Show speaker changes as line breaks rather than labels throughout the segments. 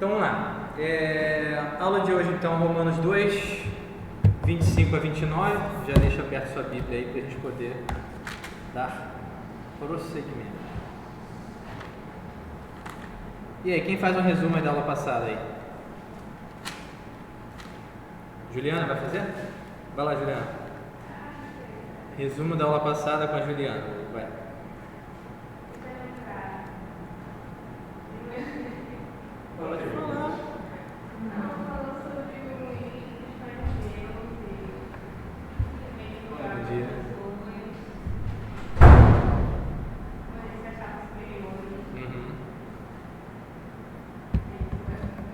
Então vamos lá. Aula de hoje então, Romanos 2, 25 a 29. Já deixa aberto sua Bíblia aí para a gente poder dar prosseguimento. E aí, quem faz um resumo aí da aula passada aí? Juliana vai fazer? Vai lá, Juliana. Resumo da aula passada com a Juliana. Vai. Pode falar. Bom dia.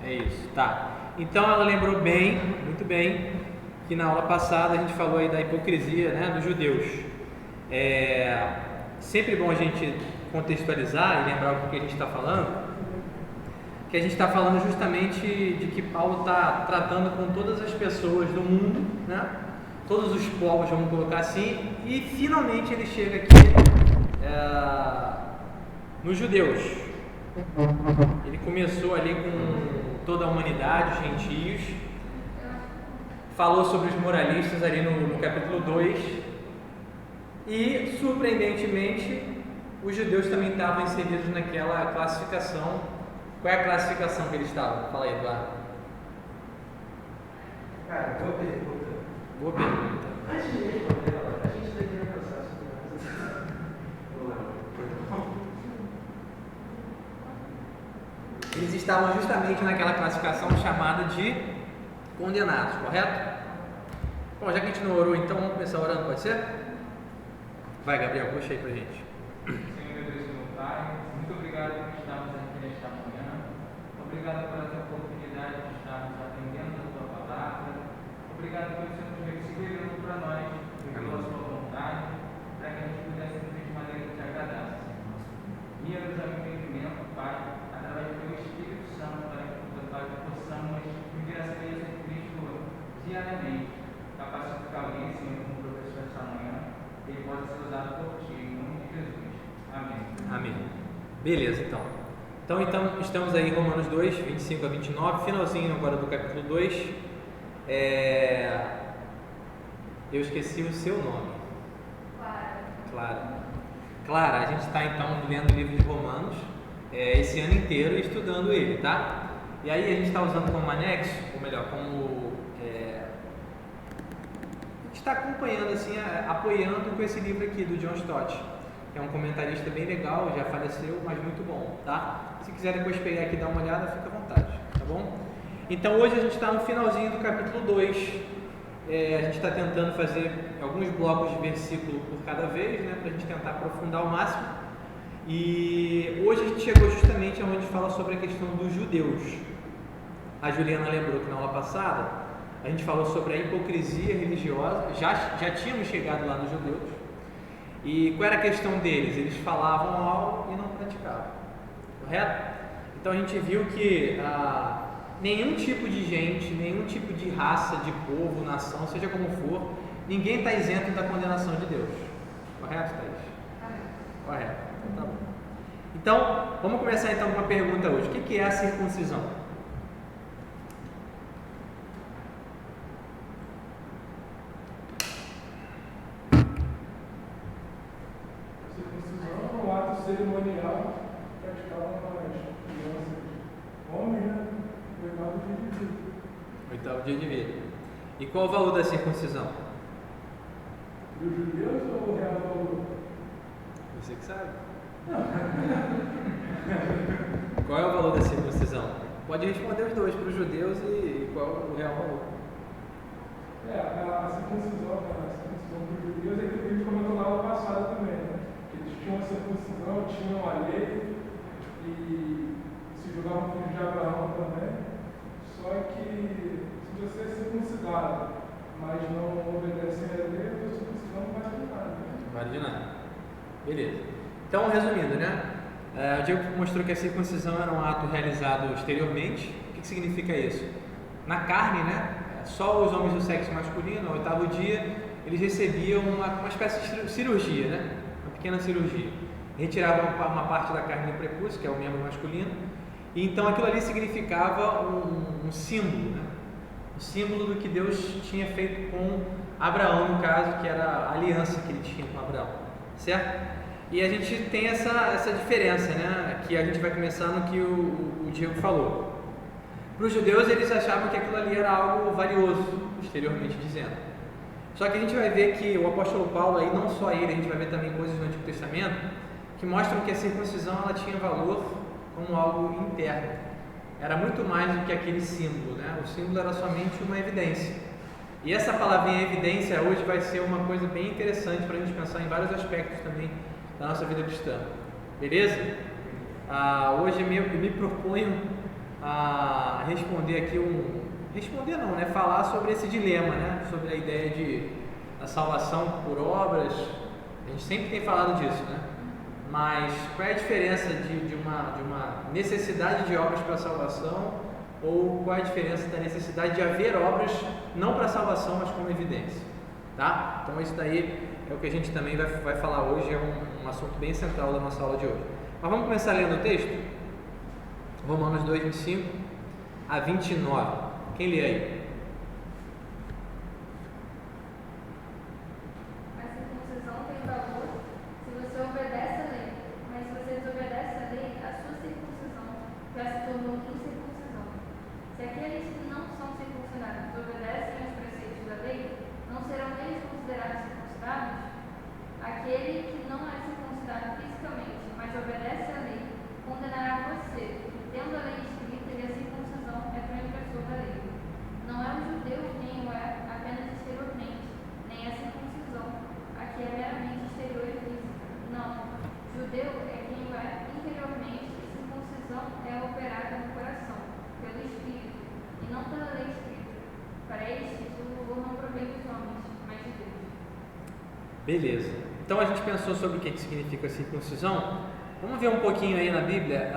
É isso, tá. Então ela lembrou bem, muito bem, que na aula passada a gente falou aí da hipocrisia, né, dos judeus. Sempre bom a gente contextualizar e lembrar o que a gente está falando, que a gente está falando justamente de que Paulo está tratando com todas as pessoas do mundo, né? Todos os povos, vamos colocar assim, e finalmente ele chega aqui nos judeus. Ele começou ali com toda a humanidade, os gentios, falou sobre os moralistas ali no capítulo 2 e, surpreendentemente, os judeus também estavam inseridos naquela classificação. Qual é a classificação que eles estavam? Fala aí, Eduardo.
Cara, boa pergunta.
Boa pergunta.
Antes de responder ela, a gente deveria pensar sobre
Eles estavam justamente naquela classificação chamada de condenados, correto? Bom, já que a gente não orou, então vamos começar orando, pode ser? Vai, Gabriel, puxa aí pra gente.
Senhor Deus e meu Pai, muito obrigado por estarmos aqui nesta manhã. Obrigado por essa oportunidade de estarmos atendendo a tua palavra. Obrigado pelo Senhor nos receber para nós, pela sua vontade, para que a gente pudesse viver de maneira que te agradasse. Guia-nos ao entendimento, Pai, através do teu Espírito Santo, para que possamos viver a experiência de Cristo diariamente. Capacitar alguém, Senhor, como professor esta manhã, que ele pode ser usado por ti, em nome de Jesus. Amém.
Amém. Beleza, então. Então estamos aí em Romanos 2, 25 a 29, finalzinho agora do capítulo 2. Eu esqueci o seu nome. Clara, a gente está então lendo o livro de Romanos esse ano inteiro e estudando ele, tá? E aí a gente está usando como anexo, ou melhor, como a gente está acompanhando, assim, apoiando com esse livro aqui do John Stott, que é um comentarista bem legal, já faleceu, mas muito bom, tá? Se quiser depois pegar aqui e dar uma olhada, fica à vontade, tá bom? Então hoje a gente está no finalzinho do capítulo 2, a gente está tentando fazer alguns blocos de versículo por cada vez, né, para a gente tentar aprofundar ao máximo. E hoje a gente chegou justamente onde fala sobre a questão dos judeus. A Juliana lembrou que na aula passada a gente falou sobre a hipocrisia religiosa, já tínhamos chegado lá nos judeus. E qual era a questão deles? Eles falavam algo e não praticavam, correto? Então a gente viu que nenhum tipo de gente, nenhum tipo de raça, de povo, nação, seja como for, ninguém está isento da condenação de Deus, correto, Thaís? Correto, então tá bom. Então, vamos começar então com uma pergunta hoje. O que é a circuncisão?
Cerimonial praticava nas crianças, homens, né? Oitavo dia de vida.
Oitavo dia de vida. E qual o valor da circuncisão?
Dos judeus ou o real valor?
Você que sabe. Qual é o valor da circuncisão? Pode responder os dois, para os judeus e qual o real valor.
A circuncisão para os judeus é que a gente comentou na aula passada também, né? Eles tinham a circuncisão, tinham a lei e se julgavam filhos de Abraão também. Só que se você é circuncidado, mas não obedece à lei, a sua circuncisão não vale de nada.
Não vale de nada. Beleza. Então, resumindo, né? O Diego mostrou que a circuncisão era um ato realizado exteriormente. O que significa isso? Na carne, né? Só os homens do sexo masculino, ao oitavo dia, eles recebiam uma espécie de cirurgia, né? Uma pequena cirurgia. Retiravam uma parte da carne do prepúcio, que é o membro masculino, E então aquilo ali significava um símbolo, né? Um símbolo do que Deus tinha feito com Abraão, no caso, que era a aliança que ele tinha com Abraão, certo? E a gente tem essa diferença, né? Que a gente vai começar no que o Diego falou. Para os judeus, eles achavam que aquilo ali era algo valioso, exteriormente dizendo. Só que a gente vai ver que o apóstolo Paulo, aí não só ele, a gente vai ver também coisas no Antigo Testamento, que mostram que a circuncisão ela tinha valor como algo interno. Era muito mais do que aquele símbolo, né? O símbolo era somente uma evidência. E essa palavrinha evidência hoje vai ser uma coisa bem interessante para a gente pensar em vários aspectos também da nossa vida cristã. Beleza? Hoje eu me proponho a responder aqui responder não, né? Falar sobre esse dilema, né? Sobre a ideia da salvação por obras. A gente sempre tem falado disso, né? Mas qual é a diferença de uma necessidade de obras para a salvação, ou qual é a diferença da necessidade de haver obras não para a salvação, mas como evidência, tá? Então isso daí é o que a gente também vai falar hoje, é um assunto bem central da nossa aula de hoje. Mas vamos começar lendo o texto? Romanos 2, 25 a 29. Quem lê aí?
A circuncisão tem valor se você obedece à lei, mas se você desobedece à lei, a sua circuncisão já se tornou incircuncisão. Se aqueles que não são circuncidados obedecem aos preceitos da lei, não serão eles considerados circuncidados? Aquele que não é circuncidado fisicamente, mas obedece à lei, condenará você, tendo a lei escrita e a circuncisão é transgressor da lei. Não é o judeu quem o é apenas exteriormente, nem a circuncisão, a que é meramente exterior e física. Não, judeu é quem o é interiormente, e circuncisão é operada no coração, pelo Espírito, e não pela lei escrita. Para estes, o louvor não provém dos homens, mas de Deus.
Beleza. Então a gente pensou sobre o que significa circuncisão. Vamos ver um pouquinho aí na Bíblia,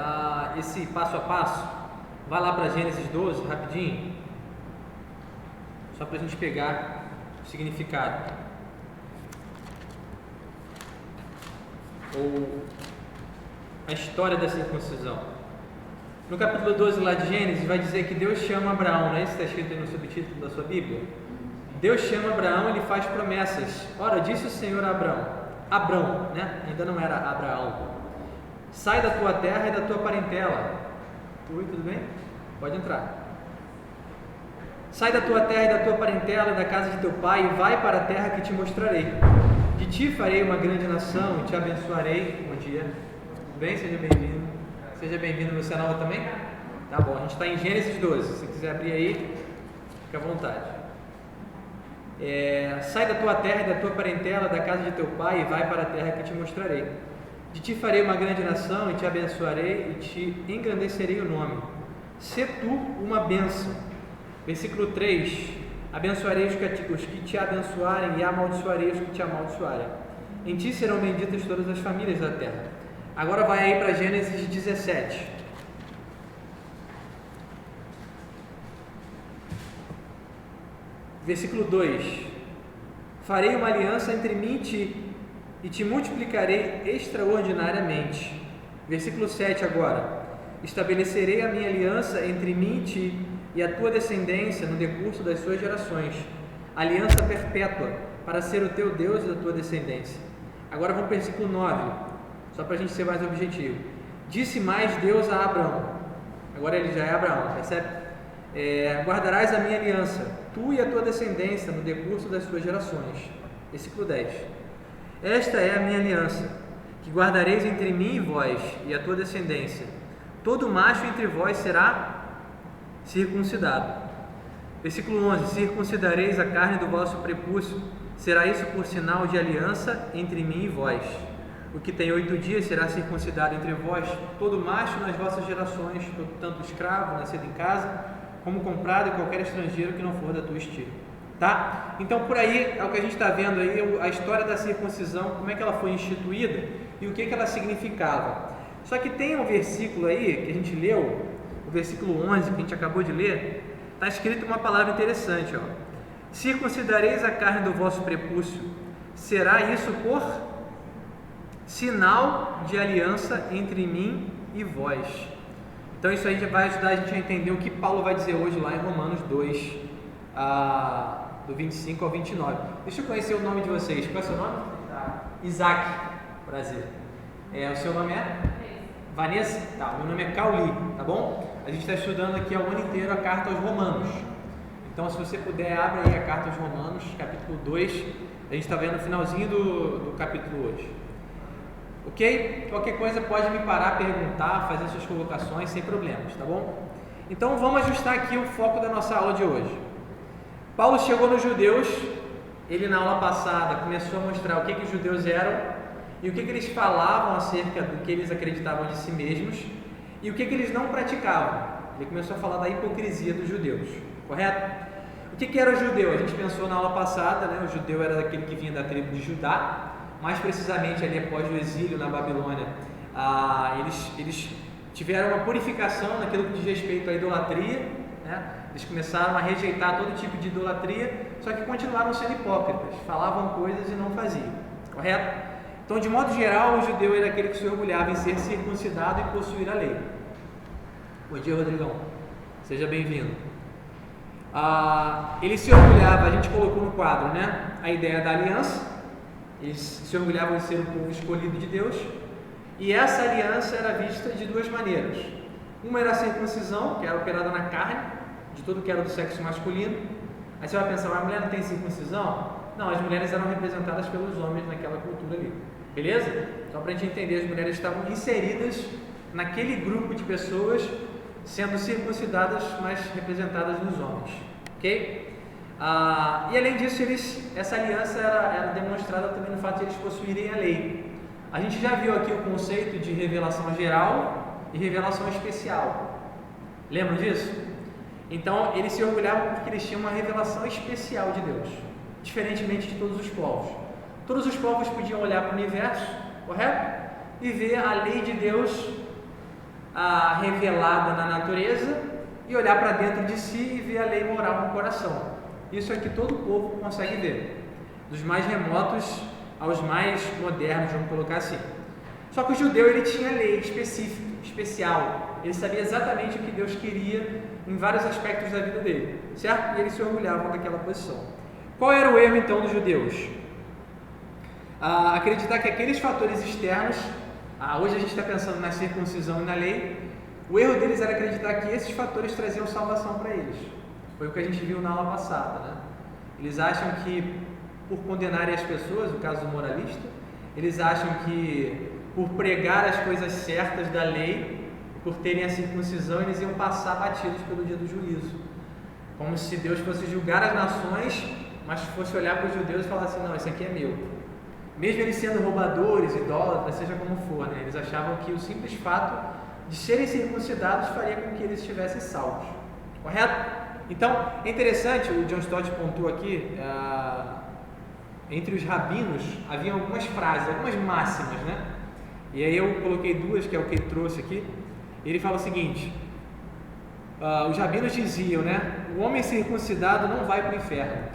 esse passo a passo. Vai lá para Gênesis 12, rapidinho. Só para a gente pegar o significado. Ou a história da circuncisão. No capítulo 12 lá de Gênesis, vai dizer que Deus chama Abraão, não é isso que está escrito aí no subtítulo da sua Bíblia? Deus chama Abraão e lhe faz promessas. Ora, disse o Senhor a Abrão, né? Ainda não era Abraão. Sai da tua terra e da tua parentela. Oi, tudo bem? Pode entrar. Sai da tua terra e da tua parentela e da casa de teu pai e vai para a terra que te mostrarei. De ti farei uma grande nação e te abençoarei. Bom dia. Tudo bem? Seja bem-vindo. Seja bem-vindo no Senhor também? Tá bom, a gente está em Gênesis 12. Se você quiser abrir aí, fique à vontade. Sai da tua terra e da tua parentela, da casa de teu pai e vai para a terra que te mostrarei. De ti farei uma grande nação e te abençoarei e te engrandecerei o nome. Sê tu uma bênção. Versículo 3: Abençoarei os que te abençoarem e amaldiçoarei os que te amaldiçoarem. Em ti serão benditas todas as famílias da terra. Agora vai aí para Gênesis 17. Versículo 2: Farei uma aliança entre mim e ti, e te multiplicarei extraordinariamente. Versículo 7 agora: Estabelecerei a minha aliança entre mim e ti, e a tua descendência no decurso das suas gerações, aliança perpétua, para ser o teu Deus e da tua descendência. Agora vamos para o versículo 9, só para a gente ser mais objetivo. Disse mais Deus a Abraão, agora ele já é Abraão, percebe? Guardarás a minha aliança, tu e a tua descendência no decurso das suas gerações. Versículo 10. Esta é a minha aliança, que guardareis entre mim e vós e a tua descendência. Todo macho entre vós será circuncidado. Versículo 11: Circuncidareis a carne do vosso prepúcio, será isso por sinal de aliança entre mim e vós. O que tem 8 dias será circuncidado entre vós, todo macho nas vossas gerações, tanto escravo, nascido em casa, como comprado e qualquer estrangeiro que não for da tua estirpe. Tá? Então por aí é o que a gente está vendo aí, a história da circuncisão, como é que ela foi instituída e o que ela significava. Só que tem um versículo aí que a gente leu, o versículo 11 que a gente acabou de ler, está escrito uma palavra interessante, ó. Circuncidareis a carne do vosso prepúcio, será isso por sinal de aliança entre mim e vós. Então isso aí já vai ajudar a gente a entender o que Paulo vai dizer hoje lá em Romanos 2, do 25 ao 29. Deixa eu conhecer o nome de vocês. Qual é o seu nome? Isaac. Prazer. O seu nome é? Vanessa? Tá, meu nome é Cauli, tá bom? A gente está estudando aqui ao ano inteiro a carta aos Romanos. Então, se você puder, abre aí a carta aos Romanos, capítulo 2. A gente está vendo o finalzinho do capítulo hoje. Ok? Qualquer coisa pode me parar, perguntar, fazer suas colocações sem problemas, tá bom? Então, vamos ajustar aqui o foco da nossa aula de hoje. Paulo chegou nos judeus, ele na aula passada começou a mostrar o que os judeus eram e o que eles falavam acerca do que eles acreditavam de si mesmos e o que eles não praticavam. Ele começou a falar da hipocrisia dos judeus, correto? O que era o judeu? A gente pensou na aula passada, né? O judeu era daquele que vinha da tribo de Judá, mais precisamente ali após o exílio na Babilônia. Eles tiveram uma purificação naquilo que diz respeito à idolatria, né? Eles começaram a rejeitar todo tipo de idolatria, só que continuavam sendo hipócritas, falavam coisas e não faziam, correto? Então, de modo geral, o judeu era aquele que se orgulhava em ser circuncidado e possuir a lei. Bom dia, Rodrigão. Seja bem-vindo. Ele se orgulhava, a gente colocou no quadro, né, a ideia da aliança. Eles se orgulhavam de ser o povo escolhido de Deus. E essa aliança era vista de duas maneiras. Uma era a circuncisão, que era operada na carne, de tudo que era do sexo masculino. Aí você vai pensar, a mulher não tem circuncisão? Não, as mulheres eram representadas pelos homens naquela cultura ali. Beleza? Só para a gente entender, as mulheres estavam inseridas naquele grupo de pessoas sendo circuncidadas, mas representadas nos homens. Ok? E além disso, essa aliança era demonstrada também no fato de eles possuírem a lei. A gente já viu aqui o conceito de revelação geral e revelação especial. Lembram disso? Então, eles se orgulhavam porque eles tinham uma revelação especial de Deus, diferentemente de todos os povos. Todos os povos podiam olhar para o universo, correto? E ver a lei de Deus revelada na natureza e olhar para dentro de si e ver a lei moral no coração. Isso é que todo povo consegue ver, dos mais remotos aos mais modernos, vamos colocar assim. Só que o judeu ele tinha lei específica, especial. Ele sabia exatamente o que Deus queria em vários aspectos da vida dele, certo? E eles se orgulhavam daquela posição. Qual era o erro então dos judeus? Acreditar que aqueles fatores externos, hoje a gente está pensando na circuncisão e na lei, o erro deles era acreditar que esses fatores traziam salvação para eles. Foi o que a gente viu na aula passada, né? Eles acham que por condenarem as pessoas, no caso do moralista, eles acham que por pregar as coisas certas da lei, por terem a circuncisão, eles iam passar batidos pelo dia do juízo. Como se Deus fosse julgar as nações, mas fosse olhar para os judeus e falar assim, não, esse aqui é meu. Mesmo eles sendo roubadores, idólatras, seja como for, né? Eles achavam que o simples fato de serem circuncidados faria com que eles estivessem salvos. Correto? Então, é interessante, o John Stott pontuou aqui, entre os rabinos havia algumas frases, algumas máximas, né? E aí eu coloquei duas, que é o que ele trouxe aqui. Ele fala o seguinte, os rabinos diziam, né? O homem circuncidado não vai para o inferno.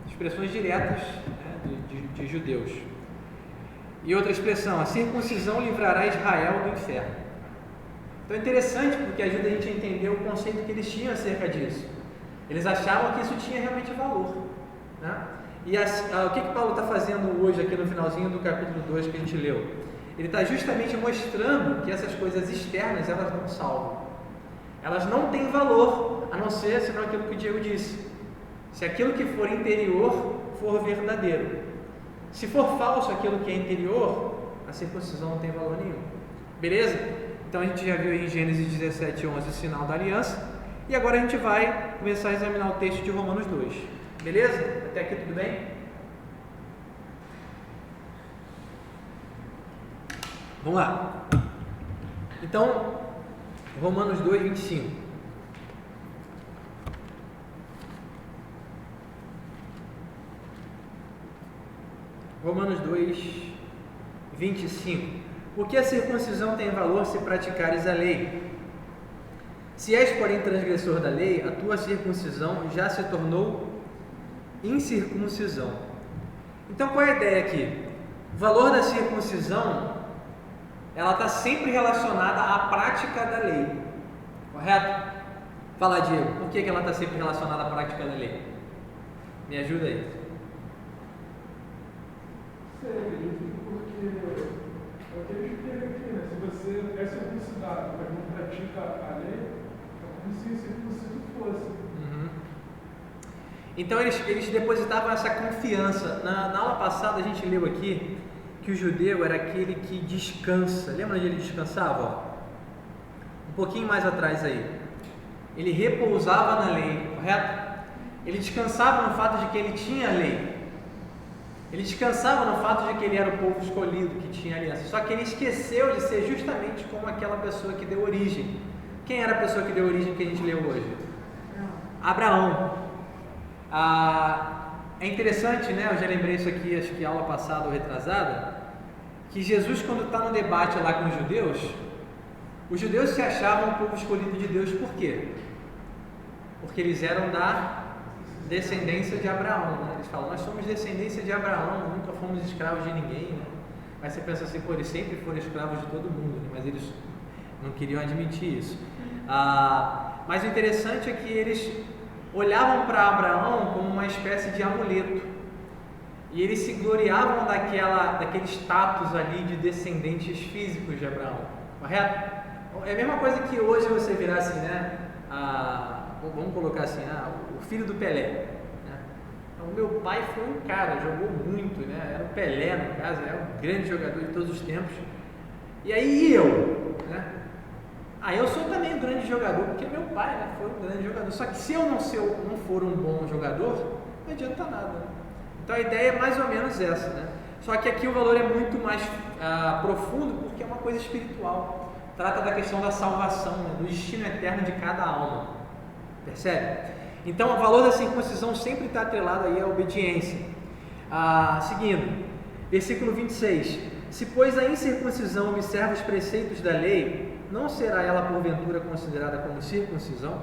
Expressões diretas, né, de judeus. E outra expressão, a circuncisão livrará Israel do inferno. Então é interessante porque ajuda a gente a entender o conceito que eles tinham acerca disso. Eles achavam que isso tinha realmente valor, né? E o que Paulo está fazendo hoje aqui no finalzinho do capítulo 2 que a gente leu? Ele está justamente mostrando que essas coisas externas, elas não salvam. Elas não têm valor, a não ser senão aquilo que o Diego disse. Se aquilo que for interior for verdadeiro. Se for falso aquilo que é interior, a circuncisão não tem valor nenhum. Beleza? Então a gente já viu aí em Gênesis 17:11 o sinal da aliança. E agora a gente vai começar a examinar o texto de Romanos 2. Beleza? Até aqui tudo bem? Vamos lá. Então, Romanos 2, 25. Romanos 2, 25. Porque a circuncisão tem valor se praticares a lei. Se és, porém, transgressor da lei, a tua circuncisão já se tornou incircuncisão. Então, qual é a ideia aqui? O valor da circuncisão, ela está sempre relacionada à prática da lei. Correto? Fala, Diego, por que ela está sempre relacionada à prática da lei? Me ajuda aí.
Sei, porque é o que eu expliquei aqui, né? Se você é circuncidado, mas não pratica a lei, é como se circunciso fosse.
Então eles depositavam essa confiança. Na aula passada a gente leu aqui que o judeu era aquele que descansa. Lembra onde ele descansava? Ó? Um pouquinho mais atrás aí. Ele repousava na lei, correto? Ele descansava no fato de que ele tinha a lei. Ele descansava no fato de que ele era o povo escolhido, que tinha aliança. Só que ele esqueceu de ser justamente como aquela pessoa que deu origem. Quem era a pessoa que deu origem que a gente leu hoje? Abraão. É interessante, né? Eu já lembrei isso aqui, acho que aula passada ou retrasada, que Jesus, quando está no debate lá com os judeus se achavam o povo escolhido de Deus. Por quê? Porque eles eram da descendência de Abraão, né? Eles falam, nós somos descendência de Abraão, nunca fomos escravos de ninguém, né? Mas você pensa assim, pô, eles sempre foram escravos de todo mundo, né? Mas eles não queriam admitir isso. Mas o interessante é que eles olhavam para Abraão como uma espécie de amuleto, e eles se gloriavam daquele status ali de descendentes físicos de Abraão, correto? É a mesma coisa que hoje você virar assim, né? Vamos colocar assim, o filho do Pelé, né? O meu pai foi um cara, jogou muito, né? Era o Pelé, no caso, era um grande jogador de todos os tempos. E aí eu, né? Eu sou também um grande jogador, porque meu pai, né, foi um grande jogador. Só que se eu não for um bom jogador, não adianta nada, né? Então a ideia é mais ou menos essa, né? Só que aqui o valor é muito mais profundo, porque é uma coisa espiritual. Trata da questão da salvação, né? Do destino eterno de cada alma. Percebe? Então o valor da circuncisão sempre está atrelado aí à obediência. Seguindo, versículo 26. Se, pois, a incircuncisão observa os preceitos da lei, não será ela porventura considerada como circuncisão?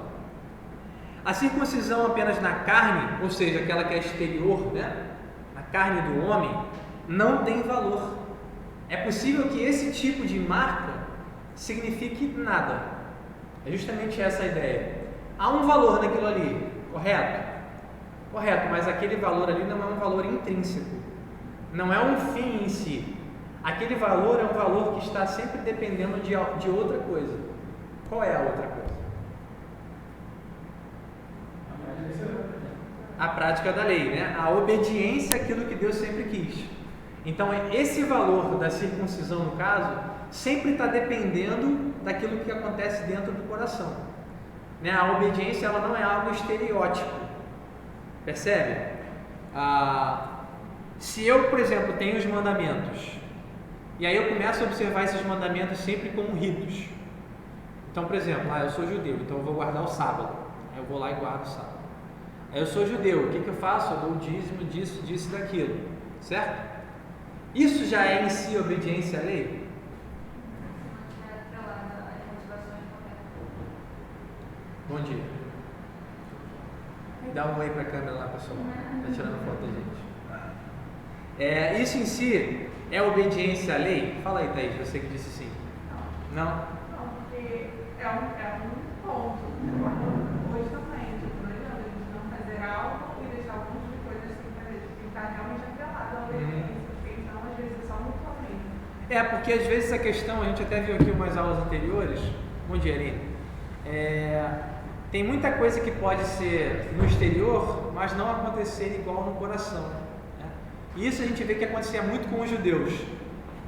A circuncisão apenas na carne, ou seja, aquela que é exterior, né? Na carne do homem, não tem valor. É possível que esse tipo de marca signifique nada. É justamente essa a ideia. Há um valor naquilo ali, correto? Correto, mas aquele valor ali não é um valor intrínseco, não é um fim em si. Aquele valor é um valor que está sempre dependendo de outra coisa. Qual é a outra coisa? A prática da lei, né? A obediência àquilo que Deus sempre quis. Então, esse valor da circuncisão, no caso, sempre está dependendo daquilo que acontece dentro do coração, né? A obediência, ela não é algo estereótipo. Percebe? Se eu, por exemplo, tenho os mandamentos, e aí eu começo a observar esses mandamentos sempre como ritos. Então, por exemplo, eu sou judeu, então eu vou guardar o sábado. Aí eu vou lá e guardo o sábado. Aí eu sou judeu, o que eu faço? Eu dou o dízimo disso, disso e daquilo. Certo? Isso já é em si obediência à lei? Bom dia. Dá um oi para a câmera lá, pessoal. Está tirando foto da gente. Isso em si é obediência à lei? Fala aí, Thaís, você que disse sim. Não?
Não, porque é um ponto. Hoje também, não adianta a gente não fazer algo e deixar algumas coisas sem fazer. Tem que estar realmente atrelado à obediência, porque então às vezes é só mutuamente.
Porque às vezes a questão, a gente até viu aqui umas aulas anteriores. Bom dia, Aline. Tem muita coisa que pode ser no exterior, mas não acontecer igual no coração, né? E isso a gente vê que acontecia muito com os judeus.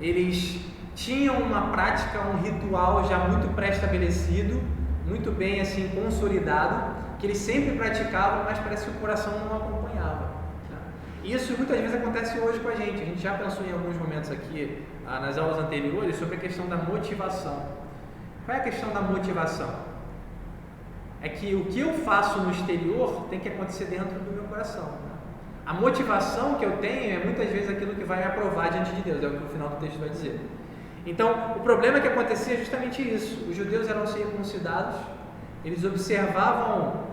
Eles tinham uma prática, um ritual já muito pré-estabelecido, muito bem assim consolidado, que eles sempre praticavam, mas parece que o coração não acompanhava, né? Isso muitas vezes acontece hoje com a gente. A gente já pensou em alguns momentos aqui, nas aulas anteriores, sobre a questão da motivação. Qual é a questão da motivação? É que o que eu faço no exterior tem que acontecer dentro do meu coração, né? A motivação que eu tenho é muitas vezes aquilo que vai me aprovar diante de Deus, é o que o final do texto vai dizer. Então, o problema que acontecia é justamente isso. Os judeus eram circuncidados, eles observavam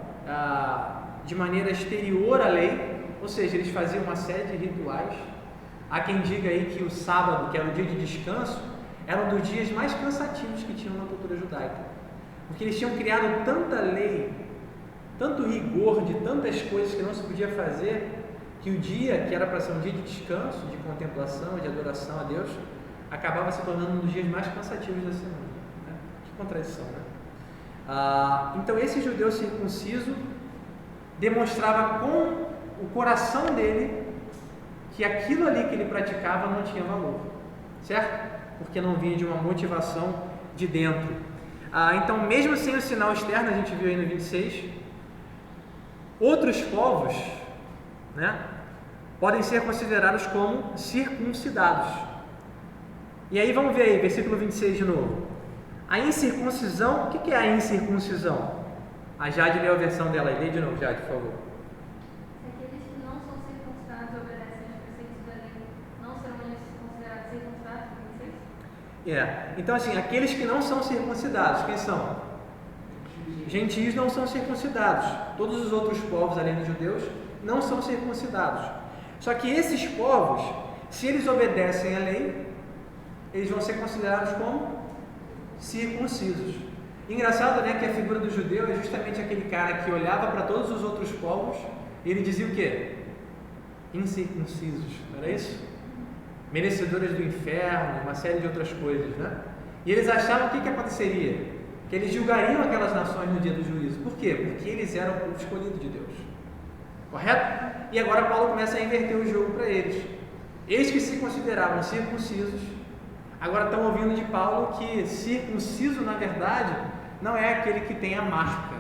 de maneira exterior a lei, ou seja, eles faziam uma série de rituais. Há quem diga aí que o sábado, que era o dia de descanso, era um dos dias mais cansativos que tinham na cultura judaica. porque eles tinham criado tanta lei, tanto rigor de tantas coisas que não se podia fazer, que o dia que era para ser um dia de descanso, de contemplação, de adoração a Deus, acabava se tornando um dos dias mais cansativos da semana. Né? Que contradição, né? Então esse judeu circunciso demonstrava com o coração dele que aquilo ali que ele praticava não tinha valor, certo? Porque não vinha de uma motivação de dentro. Então, mesmo sem o sinal externo, a gente viu aí no 26, outros povos, né, podem ser considerados como circuncidados. E aí vamos ver aí, versículo 26 de novo. A incircuncisão, o que é a incircuncisão? A Jade leu a versão dela aí, lê de novo, Jade, por favor.
Aqueles que não são circuncidados e obedecem aos preceitos da lei não serão considerados circuncidados, 26?
Então assim, aqueles que não são circuncidados, quem são? Gentios não são circuncidados. Todos os outros povos, além dos judeus, não são circuncidados. Só que esses povos, se eles obedecem à lei, eles vão ser considerados como circuncisos. Engraçado, né, que a figura do judeu é justamente aquele cara que olhava para todos os outros povos e ele dizia o quê? Incircuncisos, não era isso? Merecedores do inferno, uma série de outras coisas, né? E eles achavam o que aconteceria? Que eles julgariam aquelas nações no dia do juízo. Por quê? Porque eles eram o povo escolhido de Deus. Correto? E agora Paulo começa a inverter o jogo para eles. Eles que se consideravam circuncisos, agora estão ouvindo de Paulo que circunciso, na verdade, não é aquele que tem a marca.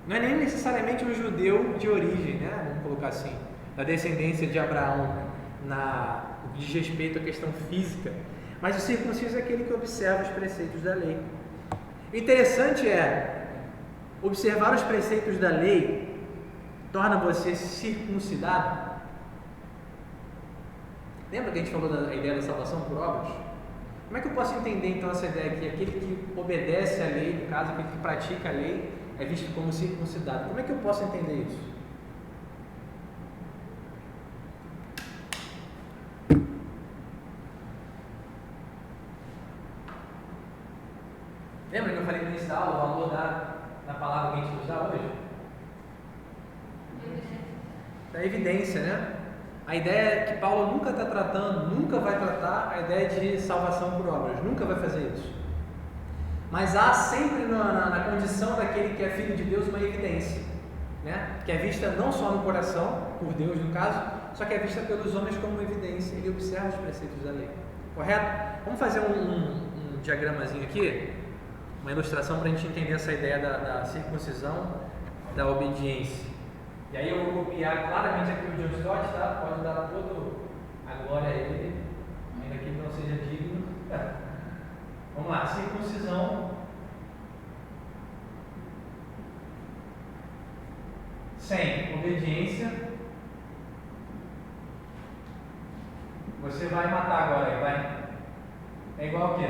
Não é nem necessariamente um judeu de origem, né? Vamos colocar assim, da descendência de Abraão, diz respeito à questão física. Mas o circunciso é aquele que observa os preceitos da lei. O interessante é, observar os preceitos da lei torna você circuncidado. Lembra que a gente falou da ideia da salvação por obras? Como é que eu posso entender então essa ideia aqui? Aquele que obedece à lei, no caso, aquele que pratica a lei, é visto como circuncidado. Como é que eu posso entender isso? Lembra que eu falei no início da aula o valor da palavra que a gente usa hoje? Da evidência, né? A ideia é que Paulo nunca está tratando, nunca vai tratar a ideia de salvação por obras, nunca vai fazer isso. Mas há sempre na condição daquele que é filho de Deus uma evidência, né? Que é vista não só no coração, por Deus no caso, só que é vista pelos homens como evidência. Ele observa os preceitos da lei. Correto? Vamos fazer um diagramazinho aqui, uma ilustração para a gente entender essa ideia da circuncisão, da obediência. E aí eu vou copiar claramente aqui o John Stott, tá? Pode dar toda a glória a ele, ainda que ele não seja digno. Vamos lá, circuncisão sem obediência. Você vai matar agora, vai. É igual ao quê?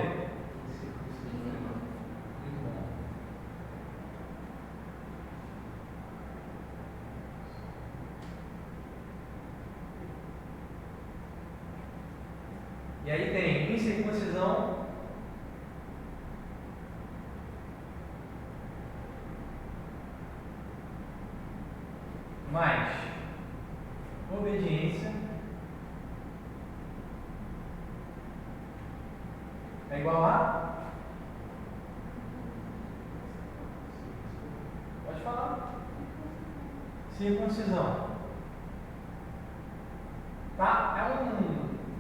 E aí tem incircuncisão mais obediência é igual a? Pode falar. Circuncisão. Tá?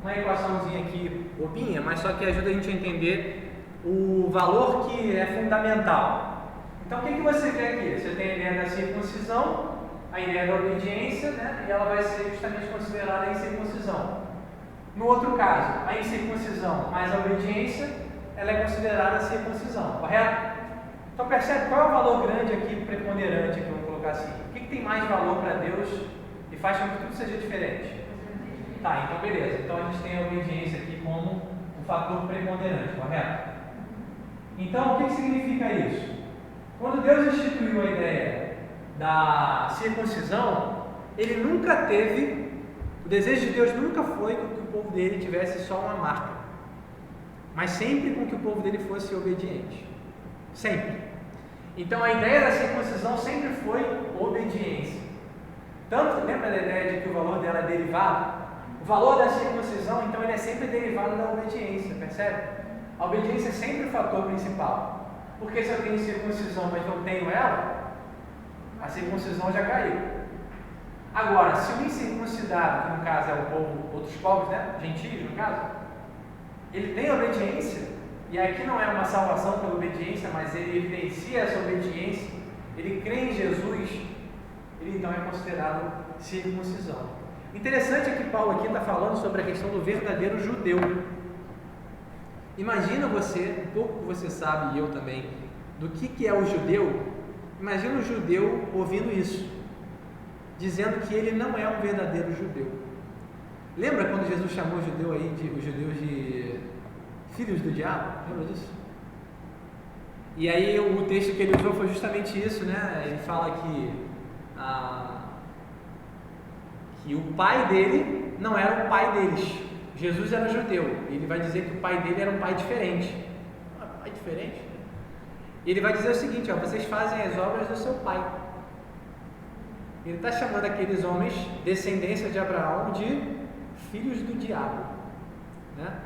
Uma equaçãozinha aqui bobinha, mas só que ajuda a gente a entender o valor que é fundamental. Então, o que você vê aqui? Você tem a ideia da circuncisão, a ideia da obediência, né? E ela vai ser justamente considerada a incircuncisão. No outro caso, a incircuncisão mais a obediência, ela é considerada a circuncisão, correto? Então, percebe qual é o valor grande aqui, preponderante, que vamos colocar assim? O que tem mais valor para Deus e faz com que tudo seja diferente? Tá, então beleza. Então a gente tem a obediência aqui como um fator preponderante, correto? Então o que significa isso? Quando Deus instituiu a ideia da circuncisão, Ele nunca teve, o desejo de Deus nunca foi com que o povo dele tivesse só uma marca, mas sempre com que o povo dele fosse obediente. Sempre. Então a ideia da circuncisão sempre foi obediência. Tanto, lembra da ideia de que o valor dela é derivado? O valor da circuncisão, então, ele é sempre derivado da obediência, percebe? A obediência é sempre o fator principal. Porque se eu tenho circuncisão, mas não tenho ela, a circuncisão já caiu. Agora, se o incircuncidado, que no caso é o povo, outros povos, né? Gentios, no caso, ele tem obediência, e aqui não é uma salvação pela obediência, mas ele evidencia essa obediência, ele crê em Jesus, ele então é considerado circuncisão. Interessante é que Paulo aqui está falando sobre a questão do verdadeiro judeu. Imagina você, um pouco que você sabe, e eu também, do que é o judeu. Imagina o judeu ouvindo isso, dizendo que ele não é um verdadeiro judeu. Lembra quando Jesus chamou os judeus de filhos do diabo? Lembra disso? E aí o texto que ele usou foi justamente isso, né? Ele fala que o pai dele não era o pai deles. Jesus era judeu. Ele vai dizer que o pai dele era um pai diferente. Um pai diferente? E ele vai dizer o seguinte, ó, vocês fazem as obras do seu pai. Ele está chamando aqueles homens, descendência de Abraão, de filhos do diabo, né?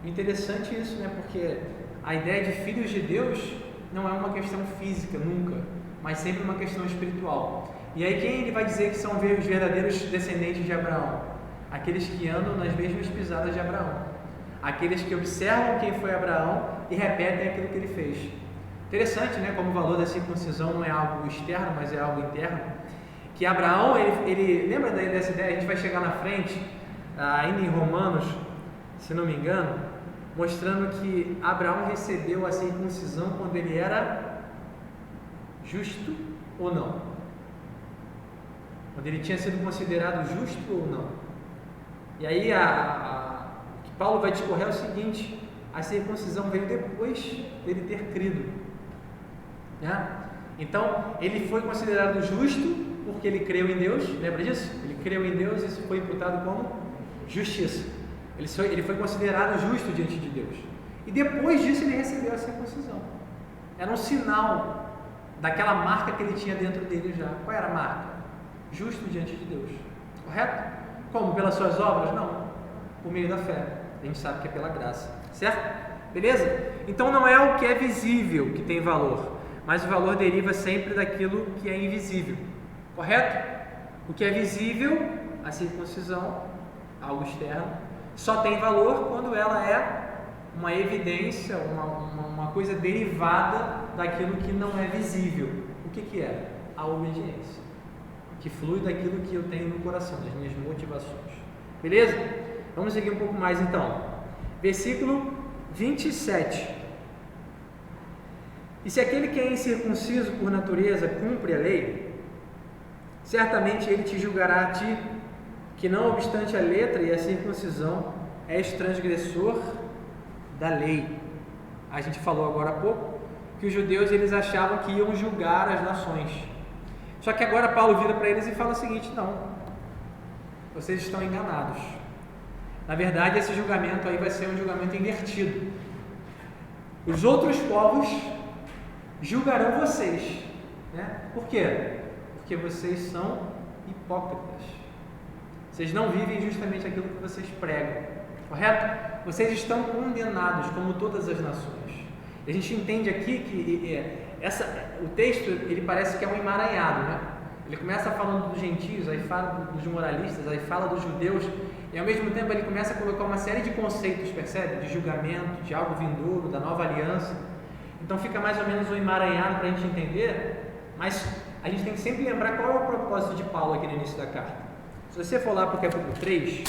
Interessante isso, né? Porque a ideia de filhos de Deus não é uma questão física, nunca, mas sempre uma questão espiritual. E aí quem ele vai dizer que são os verdadeiros descendentes de Abraão? Aqueles que andam nas mesmas pisadas de Abraão, aqueles que observam quem foi Abraão e repetem aquilo que ele fez. Interessante, né? Como o valor da circuncisão não é algo externo, mas é algo interno. Que Abraão, ele lembra dessa ideia? A gente vai chegar na frente, ainda em Romanos, se não me engano, mostrando que Abraão recebeu a circuncisão quando ele era justo ou não. Quando ele tinha sido considerado justo ou não. E aí o que Paulo vai discorrer é o seguinte: a circuncisão veio depois dele ter crido, né? Então ele foi considerado justo porque ele creu em Deus. Lembra disso? Ele creu em Deus e isso foi imputado como justiça. Ele foi considerado justo diante de Deus. E depois disso ele recebeu a circuncisão. Era um sinal daquela marca que ele tinha dentro dele já. Qual era a marca? Justo diante de Deus. Correto? Como? Pelas suas obras? Não. Por meio da fé. A gente sabe que é pela graça. Certo? Beleza? Então não é o que é visível que tem valor, mas o valor deriva sempre daquilo que é invisível. Correto? O que é visível, a circuncisão, algo externo, só tem valor quando ela é uma evidência, uma coisa derivada daquilo que não é visível. O que é? A obediência, que flui daquilo que eu tenho no coração, das minhas motivações. Beleza? Vamos seguir um pouco mais então. Versículo 27. E se aquele que é incircunciso por natureza cumpre a lei, certamente ele te julgará a ti, que não obstante a letra e a circuncisão, és transgressor da lei. A gente falou agora há pouco que os judeus eles achavam que iam julgar as nações. Só que agora Paulo vira para eles e fala o seguinte: não, vocês estão enganados. Na verdade, esse julgamento aí vai ser um julgamento invertido. Os outros povos julgarão vocês, né? Por quê? Porque vocês são hipócritas. Vocês não vivem justamente aquilo que vocês pregam, correto? Vocês estão condenados como todas as nações. E a gente entende aqui que o texto ele parece que é um emaranhado, né? Ele começa falando dos gentios, aí fala dos moralistas, aí fala dos judeus, e ao mesmo tempo ele começa a colocar uma série de conceitos, percebe? De julgamento, de algo vindouro, da nova aliança. Então fica mais ou menos um emaranhado para a gente entender, mas a gente tem que sempre lembrar qual é o propósito de Paulo aqui no início da carta. Se você for lá para o capítulo 3,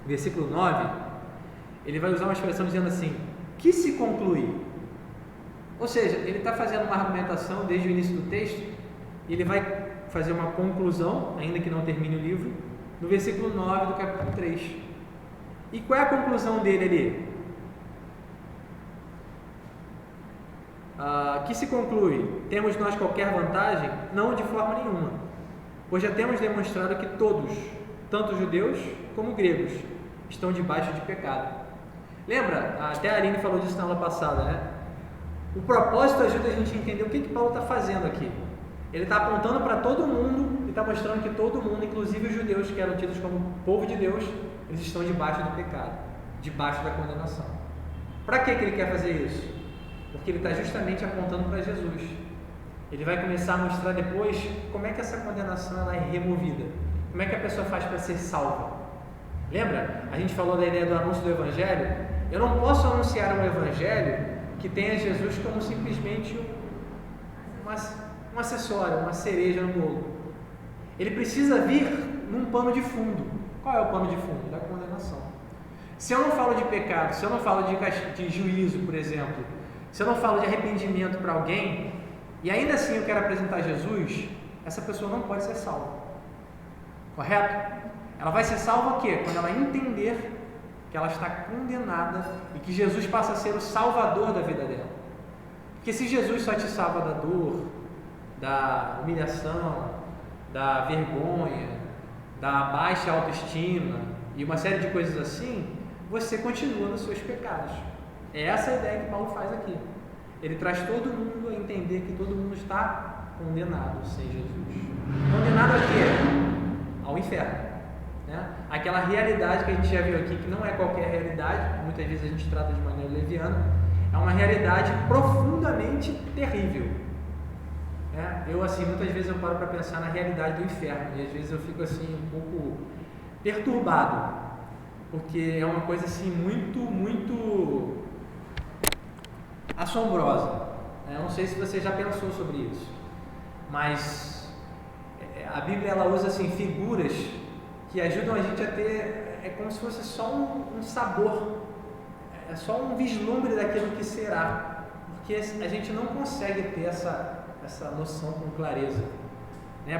versículo 9, ele vai usar uma expressão dizendo assim: que se conclui? Ou seja, ele está fazendo uma argumentação desde o início do texto, e ele vai fazer uma conclusão, ainda que não termine o livro, no versículo 9 do capítulo 3. E qual é a conclusão dele ali? Que se conclui? Temos nós qualquer vantagem? Não, de forma nenhuma, pois já temos demonstrado que todos, tanto judeus como gregos, estão debaixo de pecado. Lembra? Até a Aline falou disso na aula passada, né? O propósito ajuda a gente a entender o que Paulo está fazendo aqui. Ele está apontando para todo mundo e está mostrando que todo mundo, inclusive os judeus que eram tidos como povo de Deus, eles estão debaixo do pecado, debaixo da condenação. Para que ele quer fazer isso? Porque ele está justamente apontando para Jesus. Ele vai começar a mostrar depois como é que essa condenação ela é removida. Como é que a pessoa faz para ser salva? Lembra? A gente falou da ideia do anúncio do Evangelho. Eu não posso anunciar um Evangelho que tenha Jesus como simplesmente um acessório, uma cereja no bolo. Ele precisa vir num pano de fundo. Qual é o pano de fundo? Da condenação. Se eu não falo de pecado, se eu não falo de juízo, por exemplo, se eu não falo de arrependimento para alguém, e ainda assim eu quero apresentar Jesus, essa pessoa não pode ser salva. Correto? Ela vai ser salva o quê? Quando ela entender que ela está condenada e que Jesus passa a ser o salvador da vida dela. Porque se Jesus só te salva da dor, da humilhação, da vergonha, da baixa autoestima e uma série de coisas assim, você continua nos seus pecados. É essa a ideia que Paulo faz aqui. Ele traz todo mundo a entender que todo mundo está condenado sem Jesus. Condenado a quê? Ao inferno. Né? Aquela realidade que a gente já viu aqui, que não é qualquer realidade, muitas vezes a gente trata de maneira leviana, é uma realidade profundamente terrível. Eu, assim, muitas vezes eu paro para pensar na realidade do inferno, e às vezes eu fico, assim, um pouco perturbado, porque é uma coisa, assim, muito assombrosa. Eu não sei se você já pensou sobre isso, mas a Bíblia, ela usa, assim, figuras que ajudam a gente a ter, é como se fosse só um sabor, é só um vislumbre daquilo que será, porque a gente não consegue ter essa noção com clareza.